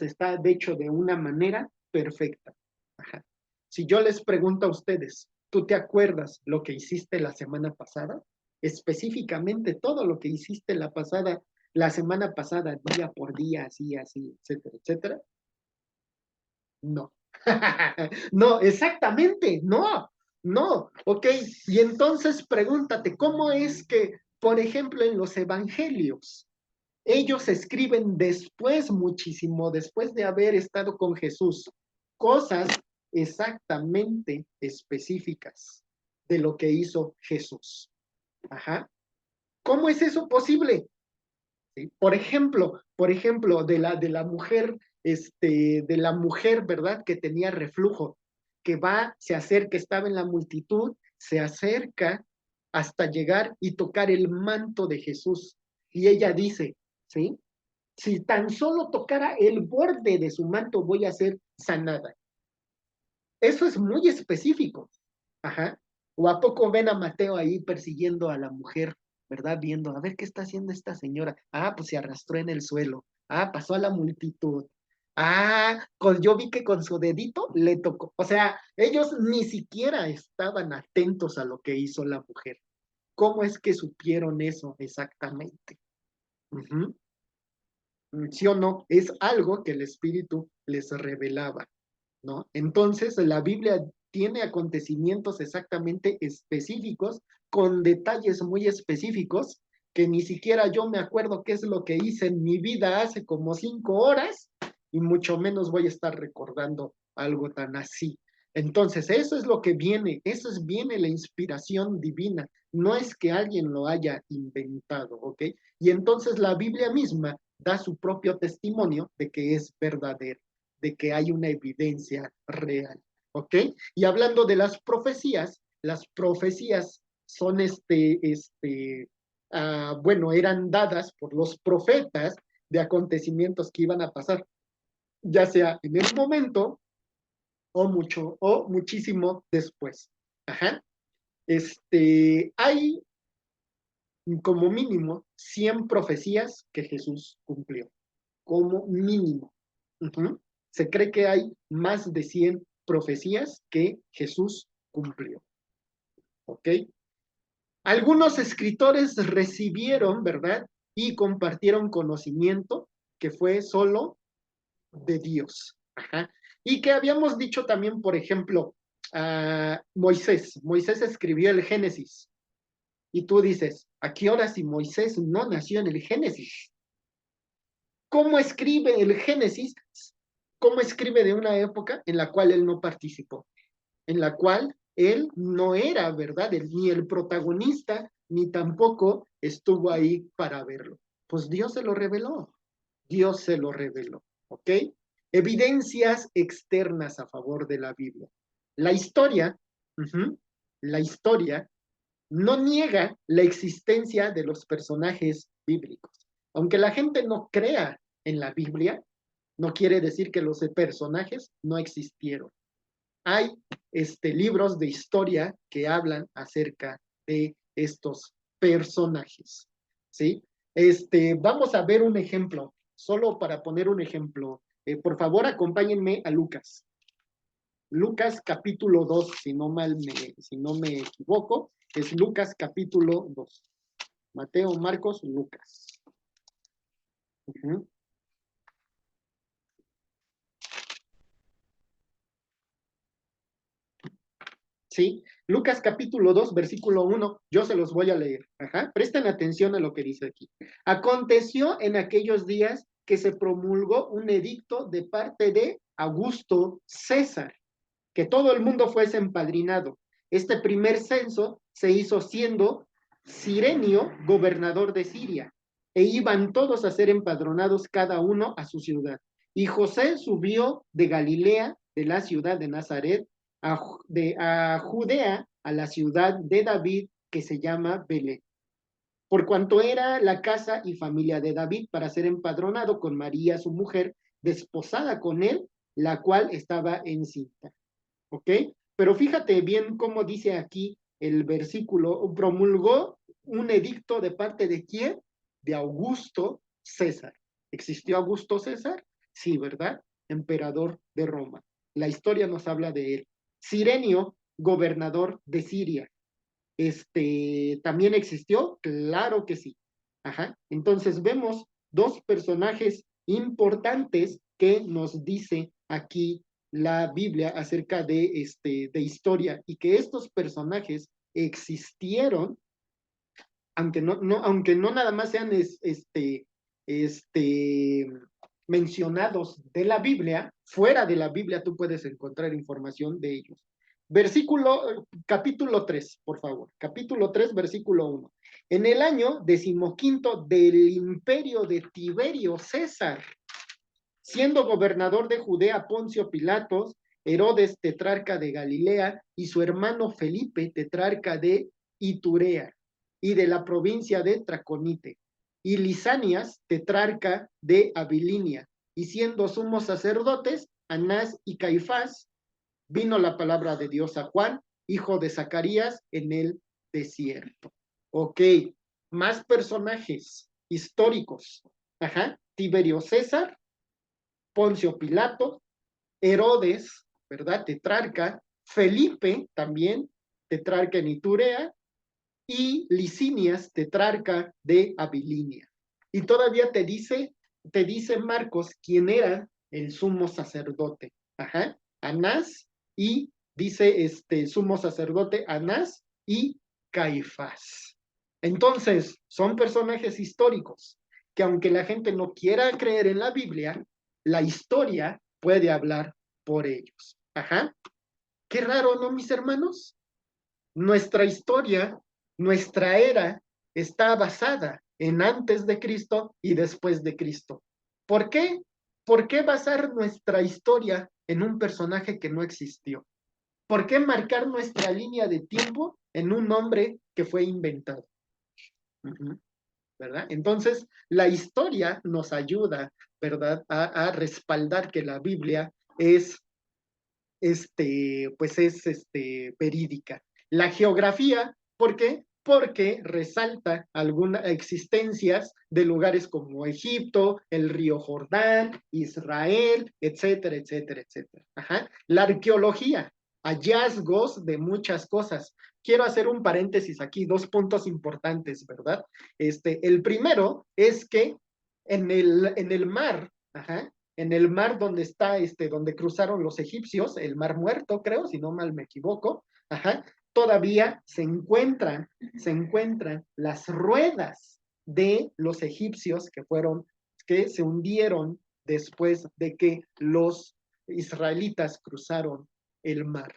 está de hecho de una manera perfecta. Ajá. Si yo les pregunto a ustedes, ¿tú te acuerdas lo que hiciste la semana pasada? Específicamente todo lo que hiciste la semana pasada, día por día, así, así, etcétera, etcétera. No. No, exactamente, no, no, ok. Y entonces pregúntate, ¿cómo es que, por ejemplo, en los evangelios, ellos escriben después, muchísimo después de haber estado con Jesús, cosas exactamente específicas de lo que hizo Jesús? Ajá. ¿Cómo es eso posible? ¿Sí? Por ejemplo, de la mujer, ¿verdad? Que tenía reflujo, que se acerca, estaba en la multitud, se acerca hasta llegar y tocar el manto de Jesús. Y ella dice, ¿sí? Si tan solo tocara el borde de su manto, voy a ser sanada. Eso es muy específico. Ajá. ¿O a poco ven a Mateo ahí persiguiendo a la mujer, ¿verdad? Viendo, a ver qué está haciendo esta señora. Ah, pues se arrastró en el suelo. Ah, pasó a la multitud. Ah, yo vi que con su dedito le tocó. O sea, ellos ni siquiera estaban atentos a lo que hizo la mujer. ¿Cómo es que supieron eso exactamente? Ujú. ¿Sí o no? Es algo que el Espíritu les revelaba, ¿no? Entonces, la Biblia tiene acontecimientos exactamente específicos, con detalles muy específicos, que ni siquiera yo me acuerdo qué es lo que hice en mi vida hace como 5 horas, y mucho menos voy a estar recordando algo tan así. Entonces, eso es lo que viene, viene la inspiración divina, no es que alguien lo haya inventado, ¿ok? Y entonces la Biblia misma da su propio testimonio de que es verdadero, de que hay una evidencia real, ¿ok? Y hablando de las profecías son bueno, eran dadas por los profetas de acontecimientos que iban a pasar, ya sea en el momento o muchísimo después. Ajá. Hay como mínimo 100 profecías que Jesús cumplió, como mínimo. Uh-huh. Se cree que hay más de 100 profecías que Jesús cumplió. ¿Ok? Algunos escritores recibieron, ¿verdad? Y compartieron conocimiento que fue solo de Dios. Ajá. Y que habíamos dicho también, por ejemplo, Moisés. Moisés escribió el Génesis. Y tú dices, ¿a qué hora si Moisés no nació en el Génesis? ¿Cómo escribe el Génesis? ¿Cómo escribe de una época en la cual él no participó? En la cual él no era, ¿verdad? Ni el protagonista, ni tampoco estuvo ahí para verlo. Pues Dios se lo reveló. Dios se lo reveló. ¿Ok? Evidencias externas a favor de la Biblia. La historia, la historia no niega la existencia de los personajes bíblicos. Aunque la gente no crea en la Biblia, no quiere decir que los personajes no existieron. Hay libros de historia que hablan acerca de estos personajes, ¿sí? Vamos a ver un ejemplo, solo para poner un ejemplo. Por favor, acompáñenme a Lucas. Lucas capítulo 2, si no me equivoco, es Lucas capítulo 2. Mateo, Marcos, Lucas. ¿Sí? Lucas capítulo 2, versículo 1, yo se los voy a leer. Presten atención a lo que dice aquí. Aconteció en aquellos días que se promulgó un edicto de parte de Augusto César, que todo el mundo fuese empadrinado. Este primer censo se hizo siendo Cirenio gobernador de Siria, e iban todos a ser empadronados cada uno a su ciudad. Y José subió de Galilea, de la ciudad de Nazaret, a Judea, a la ciudad de David, que se llama Belén, por cuanto era la casa y familia de David, para ser empadronado con María, su mujer, desposada con él, la cual estaba encinta. ¿Ok? Pero fíjate bien cómo dice aquí el versículo, promulgó un edicto de parte de quién? De Augusto César. ¿Existió Augusto César? Sí, ¿verdad? Emperador de Roma. La historia nos habla de él. Cirenio, gobernador de Siria. ¿También existió? Claro que sí. Entonces vemos dos personajes importantes que nos dice aquí la Biblia acerca de historia, y que estos personajes existieron, aunque no nada más sean mencionados de la Biblia. Fuera de la Biblia tú puedes encontrar información de ellos. Capítulo 3, por favor. Capítulo 3, versículo 1. En el año 15 del imperio de Tiberio César, siendo gobernador de Judea Poncio Pilatos, Herodes, tetrarca de Galilea, y su hermano Felipe, tetrarca de Iturea, y de la provincia de Traconite, y Lisanias, tetrarca de Abilinia, y siendo sumos sacerdotes, Anás y Caifás, vino la palabra de Dios a Juan, hijo de Zacarías, en el desierto. Ok, más personajes históricos. Tiberio César, Poncio Pilato, Herodes, ¿verdad? Tetrarca, Felipe también, tetrarca en Iturea, y Lisinias, tetrarca de Abilinia. Y todavía te dice Marcos quién era el sumo sacerdote. Anás, y dice sumo sacerdote Anás y Caifás. Entonces, son personajes históricos que, aunque la gente no quiera creer en la Biblia, la historia puede hablar por ellos. Qué raro, ¿no, mis hermanos? Nuestra historia, nuestra era, está basada en antes de Cristo y después de Cristo. ¿Por qué? ¿Por qué basar nuestra historia en un personaje que no existió? ¿Por qué marcar nuestra línea de tiempo en un nombre que fue inventado? ¿Verdad? Entonces, la historia nos ayuda, ¿verdad?, a respaldar que la Biblia es verídica. La geografía, ¿por qué? Porque resalta algunas existencias de lugares como Egipto, el río Jordán, Israel, etcétera, etcétera, etcétera. La arqueología, hallazgos de muchas cosas. Quiero hacer un paréntesis aquí, dos puntos importantes, ¿verdad? El primero es que en el mar, en el mar donde está, donde cruzaron los egipcios, el Mar Muerto, creo, si no mal me equivoco, todavía se encuentran las ruedas de los egipcios que se hundieron después de que los israelitas cruzaron el mar.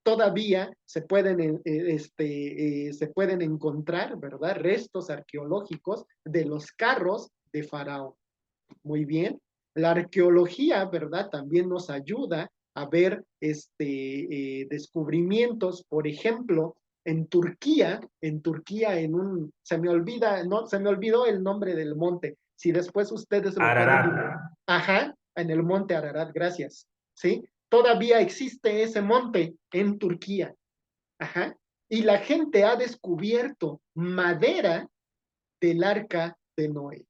Todavía se pueden encontrar, ¿verdad?, restos arqueológicos de los carros de Faraón. Muy bien. La arqueología, ¿verdad?, también nos ayuda a ver descubrimientos, por ejemplo, en Turquía, se me olvidó el nombre del monte. Si después ustedes lo Ararat. pueden, en el monte Ararat, gracias. ¿Sí? Todavía existe ese monte en Turquía. Y la gente ha descubierto madera del arca de Noé.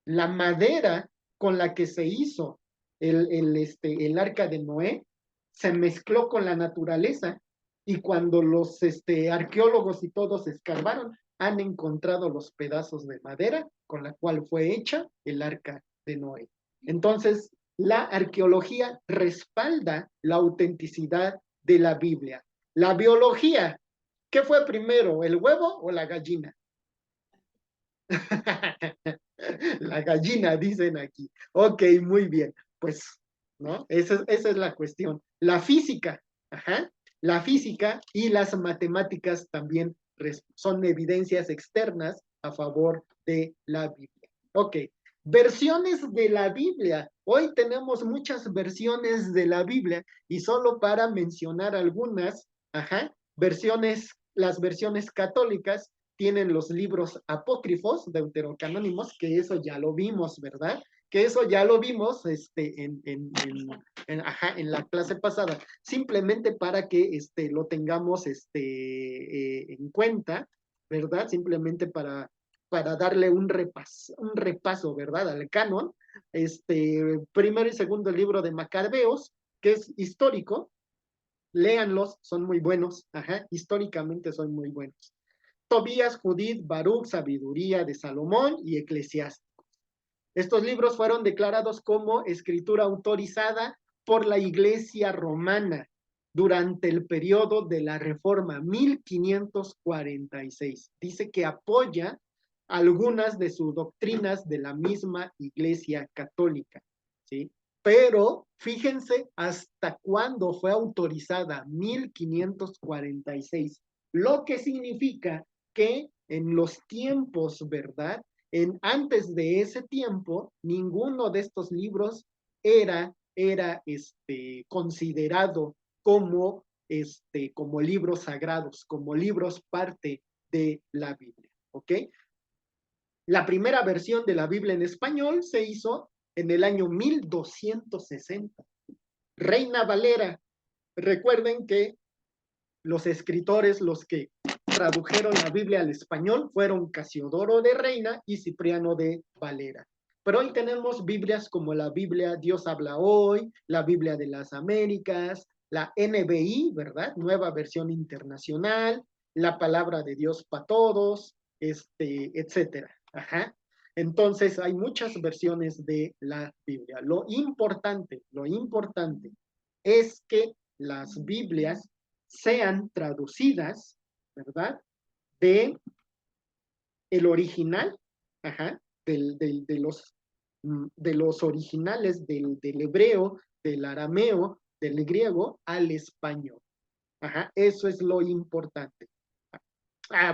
La madera con la que se hizo el arca de Noé se mezcló con la naturaleza y cuando los arqueólogos y todos escarbaron, han encontrado los pedazos de madera con la cual fue hecha el arca de Noé. Entonces, la arqueología respalda la autenticidad de la Biblia. La biología, ¿qué fue primero, el huevo o la gallina? La gallina, dicen aquí. Ok, muy bien. Pues, ¿no? Esa es la cuestión. La física, ajá. La física y las matemáticas también son evidencias externas a favor de la Biblia. Ok, versiones de la Biblia. Hoy tenemos muchas versiones de la Biblia y solo para mencionar algunas, ajá, las versiones católicas tienen los libros apócrifos, deuterocanónimos, que eso ya lo vimos, ¿verdad? Que eso ya lo vimos en la clase pasada, simplemente para que lo tengamos en cuenta, ¿verdad? Simplemente para darle un repaso, ¿verdad? Al canon. Primero y segundo libro de Macabeos, que es histórico, léanlos, son muy buenos, ajá, históricamente son muy buenos. Tobías, Judith, Baruch, Sabiduría de Salomón y Eclesiásticos. Estos libros fueron declarados como escritura autorizada por la Iglesia romana durante el periodo de la Reforma 1546. Dice que apoya algunas de sus doctrinas de la misma Iglesia católica, ¿sí? Pero fíjense hasta cuándo fue autorizada, 1546, lo que significa que en los tiempos, ¿verdad? Antes de ese tiempo, ninguno de estos libros era considerado como, como libros sagrados, como libros parte de la Biblia, ¿ok? La primera versión de la Biblia en español se hizo en el año 1260. Reina Valera. Recuerden que los escritores, los que tradujeron la Biblia al español, fueron Casiodoro de Reina y Cipriano de Valera. Pero hoy tenemos Biblias como la Biblia Dios habla hoy, la Biblia de las Américas, la NBI, ¿verdad? Nueva versión internacional, la palabra de Dios para todos, etcétera. Ajá. Entonces hay muchas versiones de la Biblia. Lo importante es que las Biblias sean traducidas, ¿verdad? De el original, ajá, de los originales del hebreo, del arameo, del griego al español. Ajá, eso es lo importante.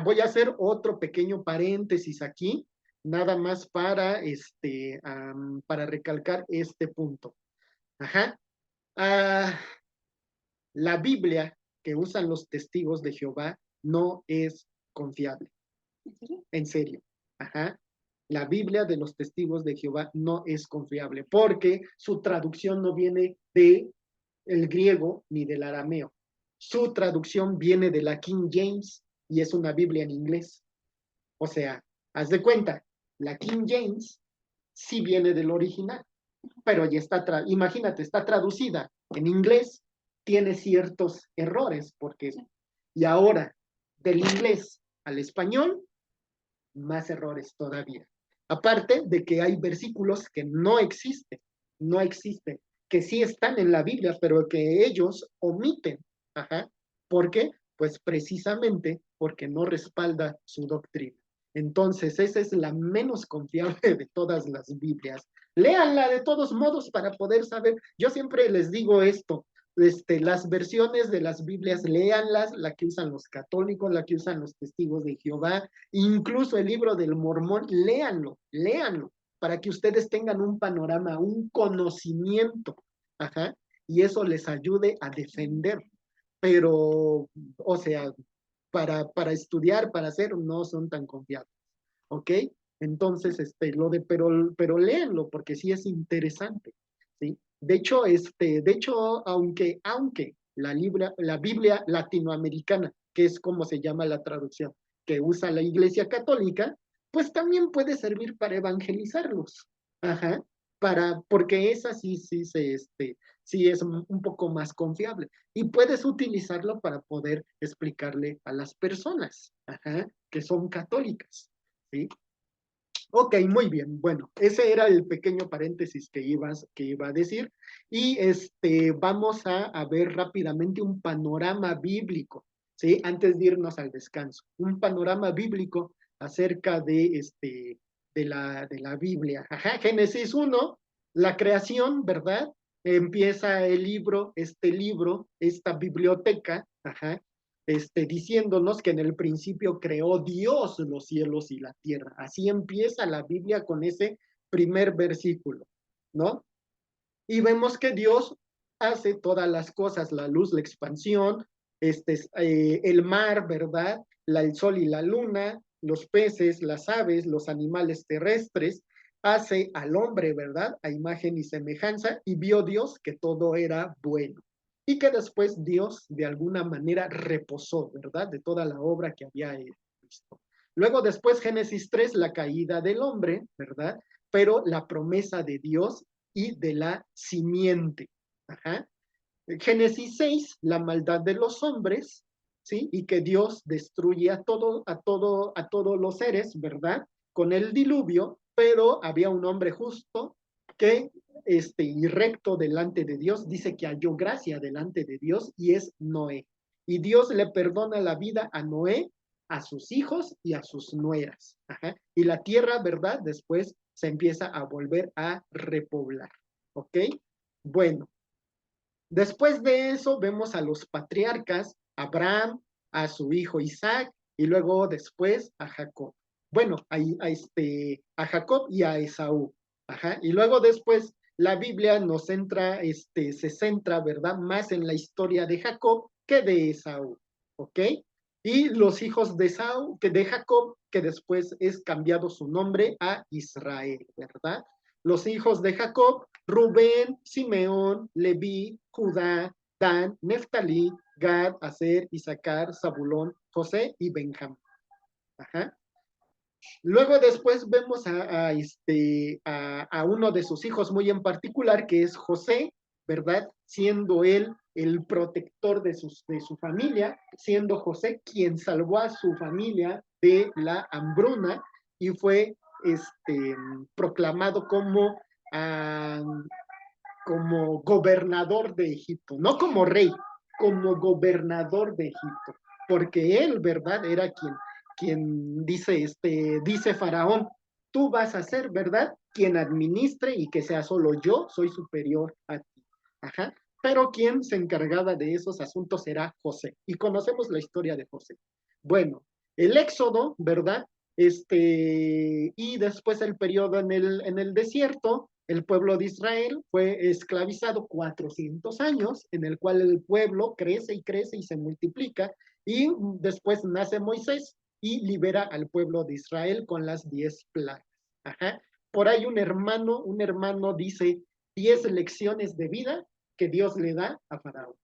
Voy a hacer otro pequeño paréntesis aquí, nada más para recalcar este punto. Ajá. La Biblia que usan los testigos de Jehová no es confiable. En serio. Ajá. La Biblia de los testigos de Jehová no es confiable porque su traducción no viene del griego ni del arameo. Su traducción viene de la King James y es una Biblia en inglés. O sea, haz de cuenta, la King James sí viene del original, pero ya imagínate, está traducida en inglés, tiene ciertos errores, y ahora, del inglés al español, más errores todavía. Aparte de que hay versículos que no existen, que sí están en la Biblia, pero que ellos omiten. Ajá. ¿Por qué? Pues precisamente porque no respalda su doctrina. Entonces, esa es la menos confiable de todas las Biblias. Léanla de todos modos para poder saber. Yo siempre les digo esto, las versiones de las Biblias, léanlas, la que usan los católicos, la que usan los testigos de Jehová, incluso el libro del Mormón, léanlo, para que ustedes tengan un panorama, un conocimiento, ajá, y eso les ayude a defender. Pero, o sea, para estudiar, para hacer, no son tan confiables, ¿ok? Entonces, pero léanlo, porque sí es interesante, ¿sí? De hecho, aunque la Biblia latinoamericana, que es como se llama la traducción, que usa la Iglesia Católica, pues también puede servir para evangelizarlos. Ajá. porque esa sí es un poco más confiable. Y puedes utilizarlo para poder explicarle a las personas, que son católicas, ¿sí? Ok, muy bien. Bueno, ese era el pequeño paréntesis que iba a decir. Y vamos a ver rápidamente un panorama bíblico, ¿sí? Antes de irnos al descanso. Un panorama bíblico acerca de la Biblia. Génesis 1, la creación, ¿verdad? Empieza el libro, esta biblioteca, diciéndonos que en el principio creó Dios los cielos y la tierra. Así empieza la Biblia con ese primer versículo, ¿no? Y vemos que Dios hace todas las cosas, la luz, la expansión, el mar, ¿verdad? El sol y la luna, los peces, las aves, los animales terrestres, hace al hombre, ¿verdad? A imagen y semejanza, y vio Dios que todo era bueno. Y que después Dios de alguna manera reposó, ¿verdad? De toda la obra que había visto. Luego después Génesis 3, la caída del hombre, ¿verdad? Pero la promesa de Dios y de la simiente. Génesis 6, la maldad de los hombres, ¿sí? Y que Dios destruye a todos los seres, ¿verdad? Con el diluvio, pero había un hombre justo que, y recto delante de Dios, dice que halló gracia delante de Dios y es Noé. Y Dios le perdona la vida a Noé, a sus hijos y a sus nueras. Y la tierra, ¿verdad? Después se empieza a volver a repoblar. ¿Ok? Bueno, después de eso vemos a los patriarcas, Abraham, a su hijo Isaac y luego después a Jacob. Bueno, a Jacob y a Esaú. Y luego después la Biblia se centra, ¿verdad? Más en la historia de Jacob que de Esaú. ¿Ok? Y los hijos de Jacob, que después es cambiado su nombre a Israel, ¿verdad? Los hijos de Jacob, Rubén, Simeón, Leví, Judá, Dan, Neftalí, Gad, Aser, Isaacar, Zabulón, José y Benjamín. Luego después vemos a uno de sus hijos muy en particular, que es José, ¿verdad? Siendo él el protector de su familia, siendo José quien salvó a su familia de la hambruna y fue proclamado como gobernador de Egipto, no como rey, como gobernador de Egipto, porque él, ¿verdad? Era quien dice Faraón, tú vas a ser, ¿verdad? Quien administre y que sea solo yo, soy superior a ti. Pero quien se encargaba de esos asuntos era José. Y conocemos la historia de José. Bueno, el éxodo, ¿verdad? Y después el periodo en el desierto, el pueblo de Israel fue esclavizado 400 años, en el cual el pueblo crece y crece y se multiplica, y después nace Moisés y libera al pueblo de Israel con las 10 plagas. Por ahí un hermano dice 10 lecciones de vida que Dios le da a Faraón.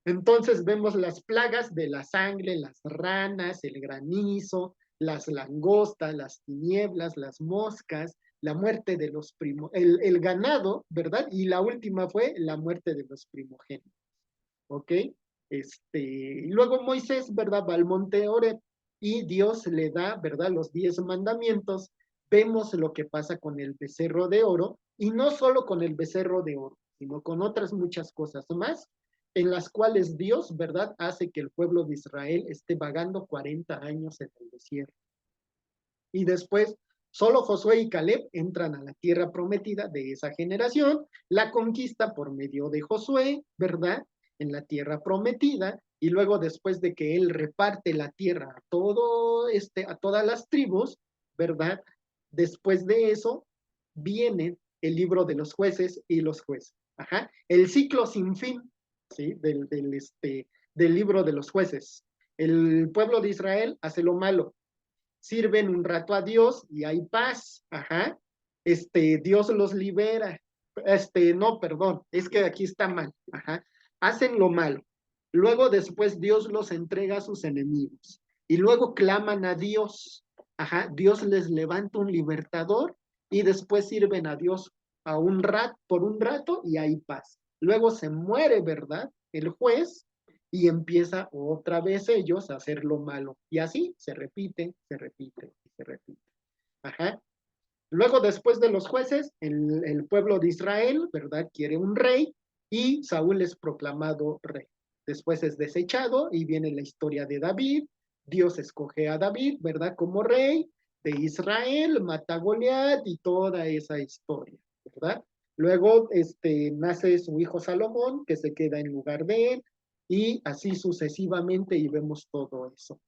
Entonces vemos las plagas de la sangre, las ranas, el granizo, las langostas, las tinieblas, las moscas, la muerte de los el ganado, ¿verdad? Y la última fue la muerte de los primogénitos. ¿Ok? Y luego Moisés, ¿verdad? Va al monte Oreb y Dios le da, ¿verdad? Los 10 mandamientos. Vemos lo que pasa con el becerro de oro y no solo con el becerro de oro, sino con otras muchas cosas más en las cuales Dios, ¿verdad? Hace que el pueblo de Israel esté vagando 40 años en el desierto. Y después, solo Josué y Caleb entran a la tierra prometida de esa generación, la conquista por medio de Josué, ¿verdad? En la tierra prometida, y luego después de que él reparte la tierra a todas las tribus, ¿verdad? Después de eso, viene el libro de los jueces y los jueces. El ciclo sin fin, ¿sí? Del libro de los jueces. El pueblo de Israel hace lo malo, sirven un rato a Dios y hay paz, Dios los libera, no, perdón, es que aquí está mal, hacen lo malo, luego después Dios los entrega a sus enemigos, y luego claman a Dios, Dios les levanta un libertador, y después sirven a Dios por un rato y ahí pasa. Luego se muere, ¿verdad? El juez y empieza otra vez ellos a hacer lo malo. Y así se repite, se repite y se repite. Ajá. Luego, después de los jueces, el pueblo de Israel, ¿verdad? Quiere un rey y Saúl es proclamado rey. Después es desechado y viene la historia de David. Dios escoge a David, ¿verdad? Como rey de Israel, mata a Goliat y toda esa historia, ¿verdad? Luego nace su hijo Salomón, que se queda en lugar de él, y así sucesivamente, y vemos todo eso.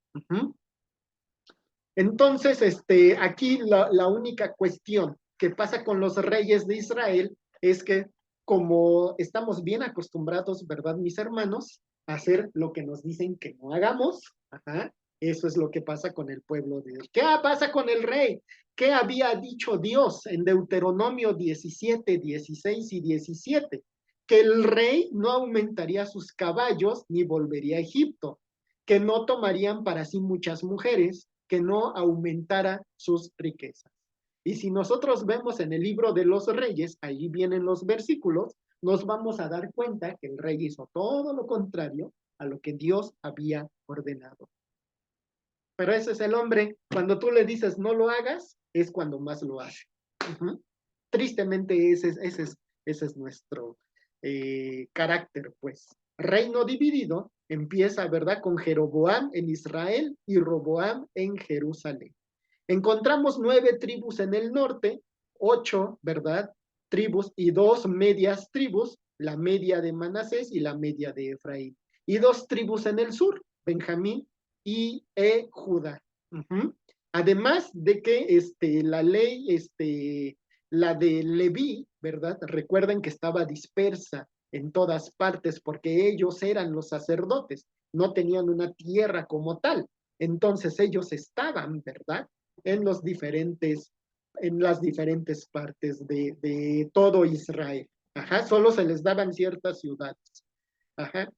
Entonces, aquí la única cuestión que pasa con los reyes de Israel es que como estamos bien acostumbrados, ¿verdad, mis hermanos? A hacer lo que nos dicen que no hagamos, ajá, eso es lo que pasa con el pueblo de Dios. ¿Qué pasa con el rey? ¿Qué había dicho Dios en Deuteronomio 17, 16 y 17? Que el rey no aumentaría sus caballos ni volvería a Egipto, que no tomarían para sí muchas mujeres, que no aumentara sus riquezas. Y si nosotros vemos en el libro de los reyes, ahí vienen los versículos, nos vamos a dar cuenta que el rey hizo todo lo contrario a lo que Dios había ordenado. Pero ese es el hombre, cuando tú le dices no lo hagas, es cuando más lo hace. Tristemente ese es nuestro carácter, pues. Reino dividido empieza, ¿verdad?, con Jeroboam en Israel y Roboam en Jerusalén. Encontramos 9 tribus en el norte, 8, ¿verdad?, tribus y 2 medias tribus, la media de Manasés y la media de Efraín. Y 2 tribus en el sur, Benjamín y Judá. Además de que la ley, la de Leví, ¿verdad? Recuerden que estaba dispersa en todas partes porque ellos eran los sacerdotes, no tenían una tierra como tal. Entonces ellos estaban, ¿verdad?, en las diferentes partes de todo Israel. Ajá, solo se les daban ciertas ciudades. Ajá.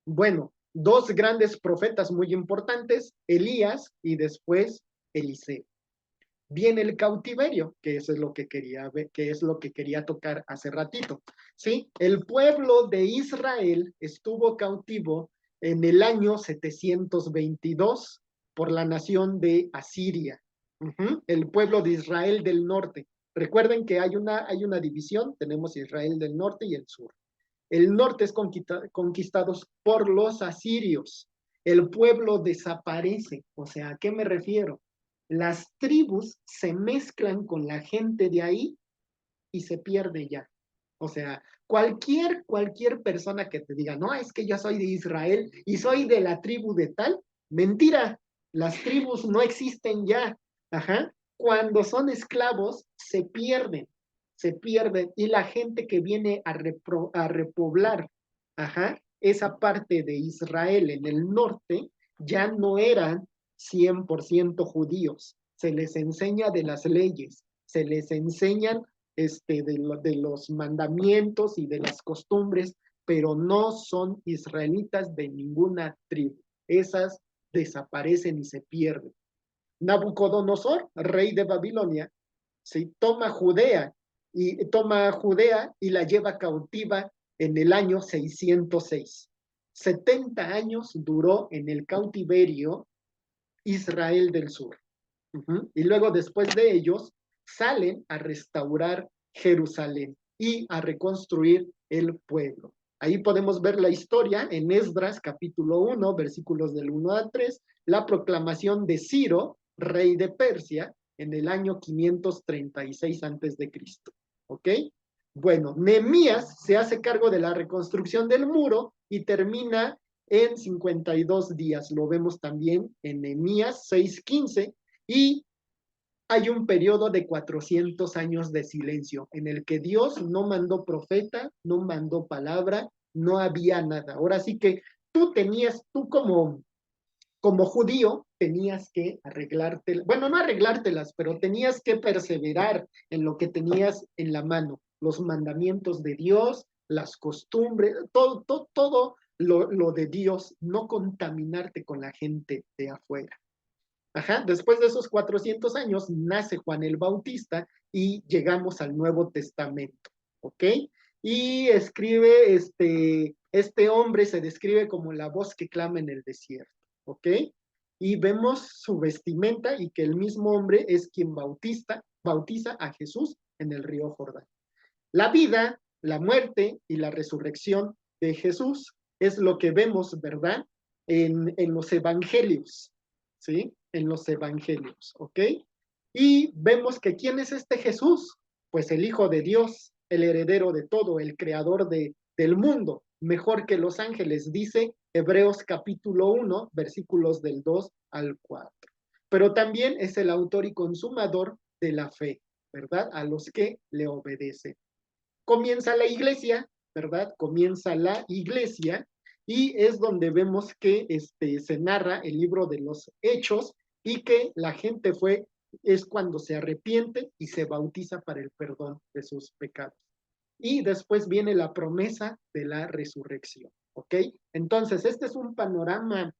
Bueno, 2 grandes profetas muy importantes, Elías y después Eliseo. Viene el cautiverio, que eso es lo que quería ver, que es lo que quería tocar hace ratito. ¿Sí? El pueblo de Israel estuvo cautivo en el año 722 por la nación de Asiria. El pueblo de Israel del norte. Recuerden que hay una división, tenemos Israel del norte y el sur. El norte es conquistado por los asirios. El pueblo desaparece. O sea, ¿a qué me refiero? Las tribus se mezclan con la gente de ahí y se pierde ya. O sea, cualquier persona que te diga, no, es que yo soy de Israel y soy de la tribu de tal, mentira, las tribus no existen ya. Ajá. Cuando son esclavos, se pierden, y la gente que viene a repoblar, ajá, esa parte de Israel en el norte, ya no eran 100% judíos, se les enseña de las leyes, se les enseñan de los mandamientos y de las costumbres, pero no son israelitas de ninguna tribu. Esas desaparecen y se pierden. Nabucodonosor, rey de Babilonia, ¿sí?, toma Judea y la lleva cautiva en el año 606. 70 años duró en el cautiverio Israel del sur. Y luego, después de ellos, salen a restaurar Jerusalén y a reconstruir el pueblo. Ahí podemos ver la historia en Esdras capítulo 1, versículos del 1 al 3, la proclamación de Ciro, rey de Persia, en el año 536 antes de Cristo. ¿Ok? Bueno, Nehemías se hace cargo de la reconstrucción del muro y termina en 52 días. Lo vemos también en Nehemías 6:15, y hay un periodo de 400 años de silencio en el que Dios no mandó profeta, no mandó palabra, no había nada. Ahora sí que tú como judío tenías que arreglártelas, bueno, no arreglártelas, pero tenías que perseverar en lo que tenías en la mano, los mandamientos de Dios, las costumbres, todo lo de Dios, no contaminarte con la gente de afuera. Ajá, después de esos 400 años nace Juan el Bautista y llegamos al Nuevo Testamento, ¿ok? Y escribe, este hombre se describe como la voz que clama en el desierto, ¿ok? Y vemos su vestimenta y que el mismo hombre es quien bautiza a Jesús en el río Jordán. La vida, la muerte y la resurrección de Jesús es lo que vemos, ¿verdad? En los evangelios, ¿sí? En los evangelios, ¿ok? Y vemos que ¿quién es este Jesús? Pues el Hijo de Dios, el heredero de todo, el creador del mundo, mejor que los ángeles, dice Hebreos capítulo 1, versículos del 2 al 4. Pero también es el autor y consumador de la fe, ¿verdad? A los que le obedecen. Comienza la iglesia, ¿verdad? Comienza la iglesia y es donde vemos que se narra el libro de los Hechos y que la gente es cuando se arrepiente y se bautiza para el perdón de sus pecados. Y después viene la promesa de la resurrección, ¿ok? Entonces, este es un panorama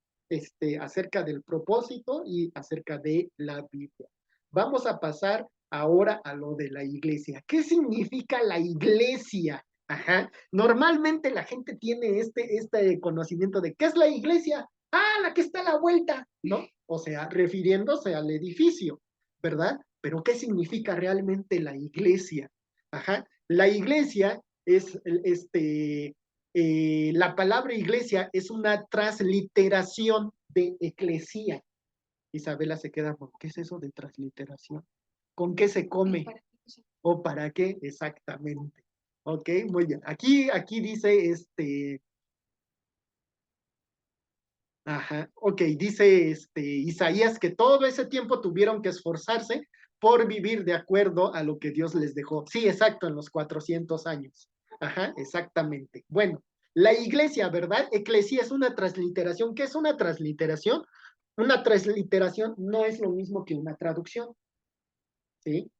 acerca del propósito y acerca de la Biblia. Vamos a pasar ahora a lo de la iglesia. ¿Qué significa la iglesia? Ajá. Normalmente la gente tiene este conocimiento de ¿qué es la iglesia? Ah, la que está a la vuelta, ¿no? O sea, refiriéndose al edificio, ¿verdad? Pero ¿qué significa realmente la iglesia? Ajá. La iglesia es, la palabra iglesia es una transliteración de eclesía. Isabela se queda con, ¿qué es eso de transliteración? ¿Con qué se come? ¿O para qué? Exactamente. Ok, muy bien. Aquí dice ajá, ok, dice Isaías que todo ese tiempo tuvieron que esforzarse por vivir de acuerdo a lo que Dios les dejó. Sí, exacto, en los 400 años. Ajá, exactamente. Bueno, la iglesia, ¿verdad? Eclesía es una transliteración. ¿Qué es una transliteración? Una transliteración no es lo mismo que una traducción, ¿sí?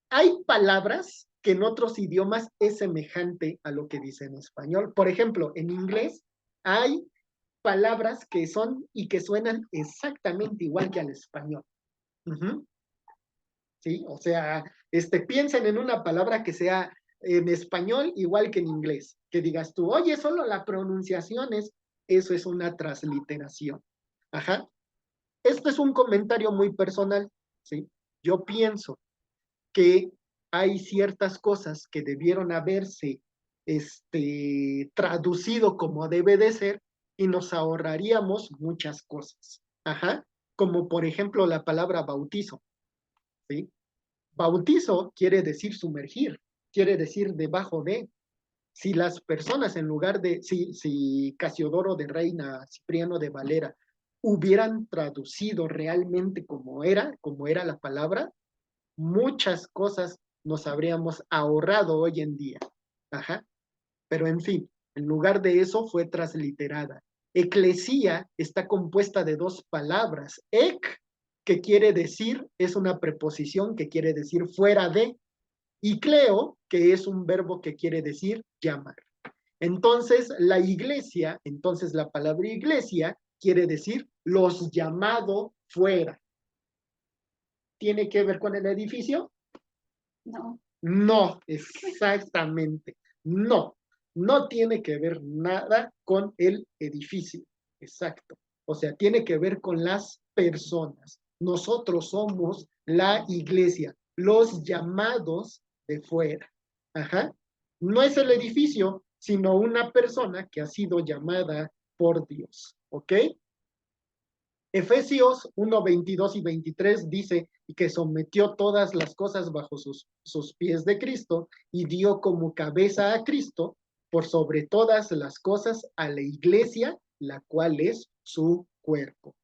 Hay palabras que en otros idiomas es semejante a lo que dice en español. Por ejemplo, en inglés hay palabras que son y que suenan exactamente igual que al español. Uh-huh. ¿Sí? O sea, piensen en una palabra que sea en español igual que en inglés. Que digas tú, oye, solo la pronunciación eso es una transliteración. Ajá. Esto es un comentario muy personal, ¿sí? Yo pienso que hay ciertas cosas que debieron haberse traducido como debe de ser y nos ahorraríamos muchas cosas. Ajá. Como por ejemplo la palabra bautizo, ¿sí? Bautizo quiere decir sumergir, quiere decir debajo de. Si las personas en lugar de, si Casiodoro de Reina, Cipriano de Valera, hubieran traducido realmente como era la palabra, muchas cosas nos habríamos ahorrado hoy en día. Ajá. Pero en fin, en lugar de eso fue transliterada. Eclesía está compuesta de dos palabras. Que quiere decir, es una preposición que quiere decir fuera de, y cleo, que es un verbo que quiere decir llamar. Entonces, entonces la palabra iglesia quiere decir los llamados fuera. ¿Tiene que ver con el edificio? No. No, exactamente. No, no tiene que ver nada con el edificio. Exacto. O sea, tiene que ver con las personas. Nosotros somos la iglesia, los llamados de fuera. Ajá. No es el edificio, sino una persona que ha sido llamada por Dios. ¿Ok? Efesios 1, 22 y 23 dice que sometió todas las cosas bajo sus pies de Cristo y dio como cabeza a Cristo por sobre todas las cosas a la iglesia, la cual es su cuerpo.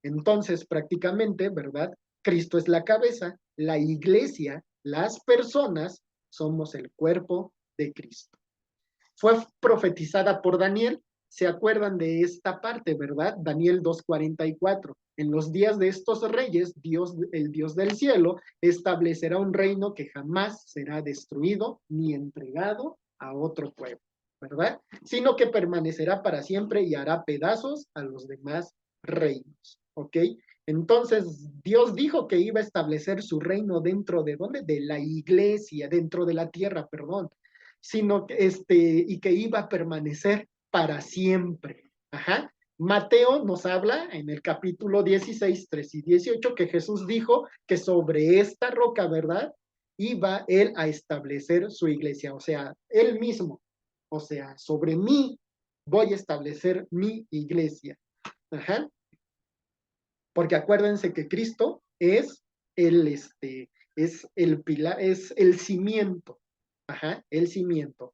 Entonces, prácticamente, ¿verdad? Cristo es la cabeza, la iglesia, las personas, somos el cuerpo de Cristo. Fue profetizada por Daniel. ¿Se acuerdan de esta parte, verdad? Daniel 2:44. En los días de estos reyes, el Dios del cielo, establecerá un reino que jamás será destruido ni entregado a otro pueblo, ¿verdad? Sino que permanecerá para siempre y hará pedazos a los demás reinos, ¿ok? Entonces, Dios dijo que iba a establecer su reino dentro de ¿dónde? De la iglesia, dentro de la tierra, perdón, sino que y que iba a permanecer para siempre. Ajá. Mateo nos habla en el capítulo 16, 3 y 18 que Jesús dijo que sobre esta roca, ¿verdad? Iba él a establecer su iglesia, o sea, él mismo, o sea, sobre mí voy a establecer mi iglesia. Ajá. Porque acuérdense que Cristo es el pilar, es el cimiento. Ajá, el cimiento.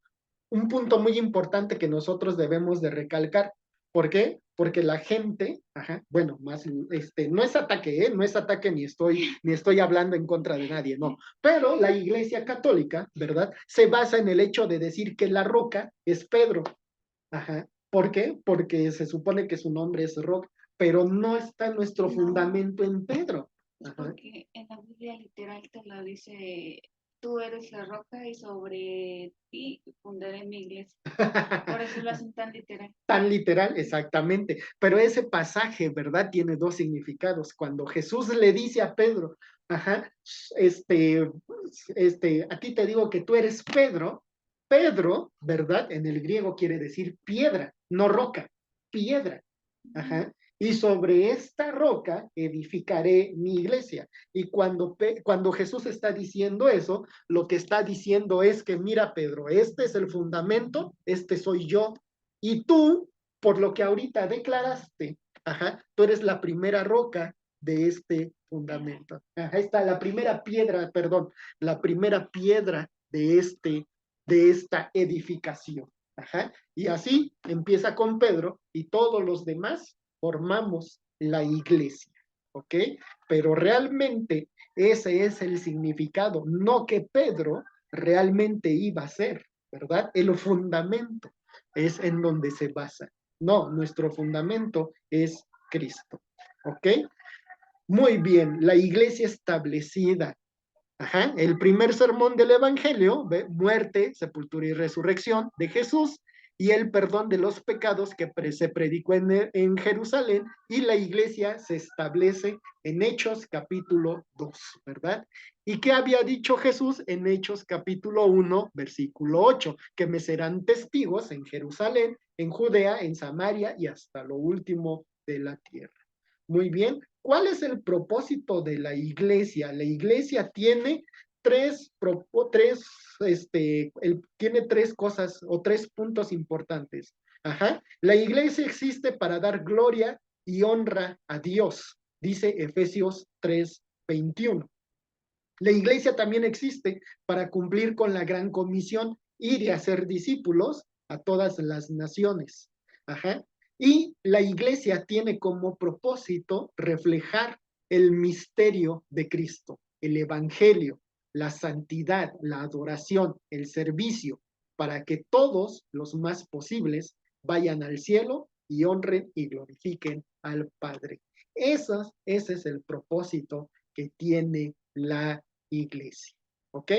Un punto muy importante que nosotros debemos de recalcar. ¿Por qué? Porque la gente, ajá, bueno, más, no es ataque, no es ataque ni estoy hablando en contra de nadie, no. Pero la Iglesia Católica, ¿verdad? Se basa en el hecho de decir que la roca es Pedro. Ajá. ¿Por qué? Porque se supone que su nombre es roca, pero no está nuestro fundamento en Pedro. Ajá. Porque en la Biblia literal te lo dice, tú eres la roca y sobre ti fundaré mi iglesia. Por eso lo hacen tan literal. Tan literal, exactamente. Pero ese pasaje, ¿verdad? Tiene dos significados. Cuando Jesús le dice a Pedro, ajá, a ti te digo que tú eres Pedro. Pedro, ¿verdad? En el griego quiere decir piedra, no roca, piedra. Ajá. Y sobre esta roca edificaré mi iglesia. Y cuando Jesús está diciendo eso, lo que está diciendo es que, mira, Pedro, este es el fundamento, este soy yo. Y tú, por lo que ahorita declaraste, ajá, tú eres la primera roca de este fundamento. Ajá, está la primera piedra, perdón, la primera piedra de esta edificación. Ajá. Y así empieza con Pedro y todos los demás formamos la iglesia, ¿ok? Pero realmente ese es el significado, no que Pedro realmente iba a ser, ¿verdad? El fundamento es en donde se basa. No, nuestro fundamento es Cristo, ¿ok? Muy bien, la iglesia establecida. Ajá, el primer sermón del Evangelio, ¿ve? Muerte, sepultura y resurrección de Jesús y el perdón de los pecados que se predicó en Jerusalén y la iglesia se establece en Hechos capítulo 2, ¿verdad? ¿Y qué había dicho Jesús en Hechos capítulo 1, versículo 8? Que me serán testigos en Jerusalén, en Judea, en Samaria y hasta lo último de la tierra. Muy bien, ¿cuál es el propósito de la iglesia? La iglesia tiene tiene tres cosas o tres puntos importantes. Ajá. La iglesia existe para dar gloria y honra a Dios, dice Efesios 3:21. La iglesia también existe para cumplir con la gran comisión, ir y hacer discípulos a todas las naciones. Ajá. Y la iglesia tiene como propósito reflejar el misterio de Cristo, el evangelio, la santidad, la adoración, el servicio, para que todos los más posibles vayan al cielo y honren y glorifiquen al Padre. Ese es el propósito que tiene la iglesia. ¿Ok?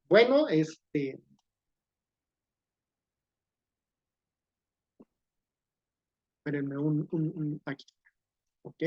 Bueno, espérenme aquí. ¿Ok?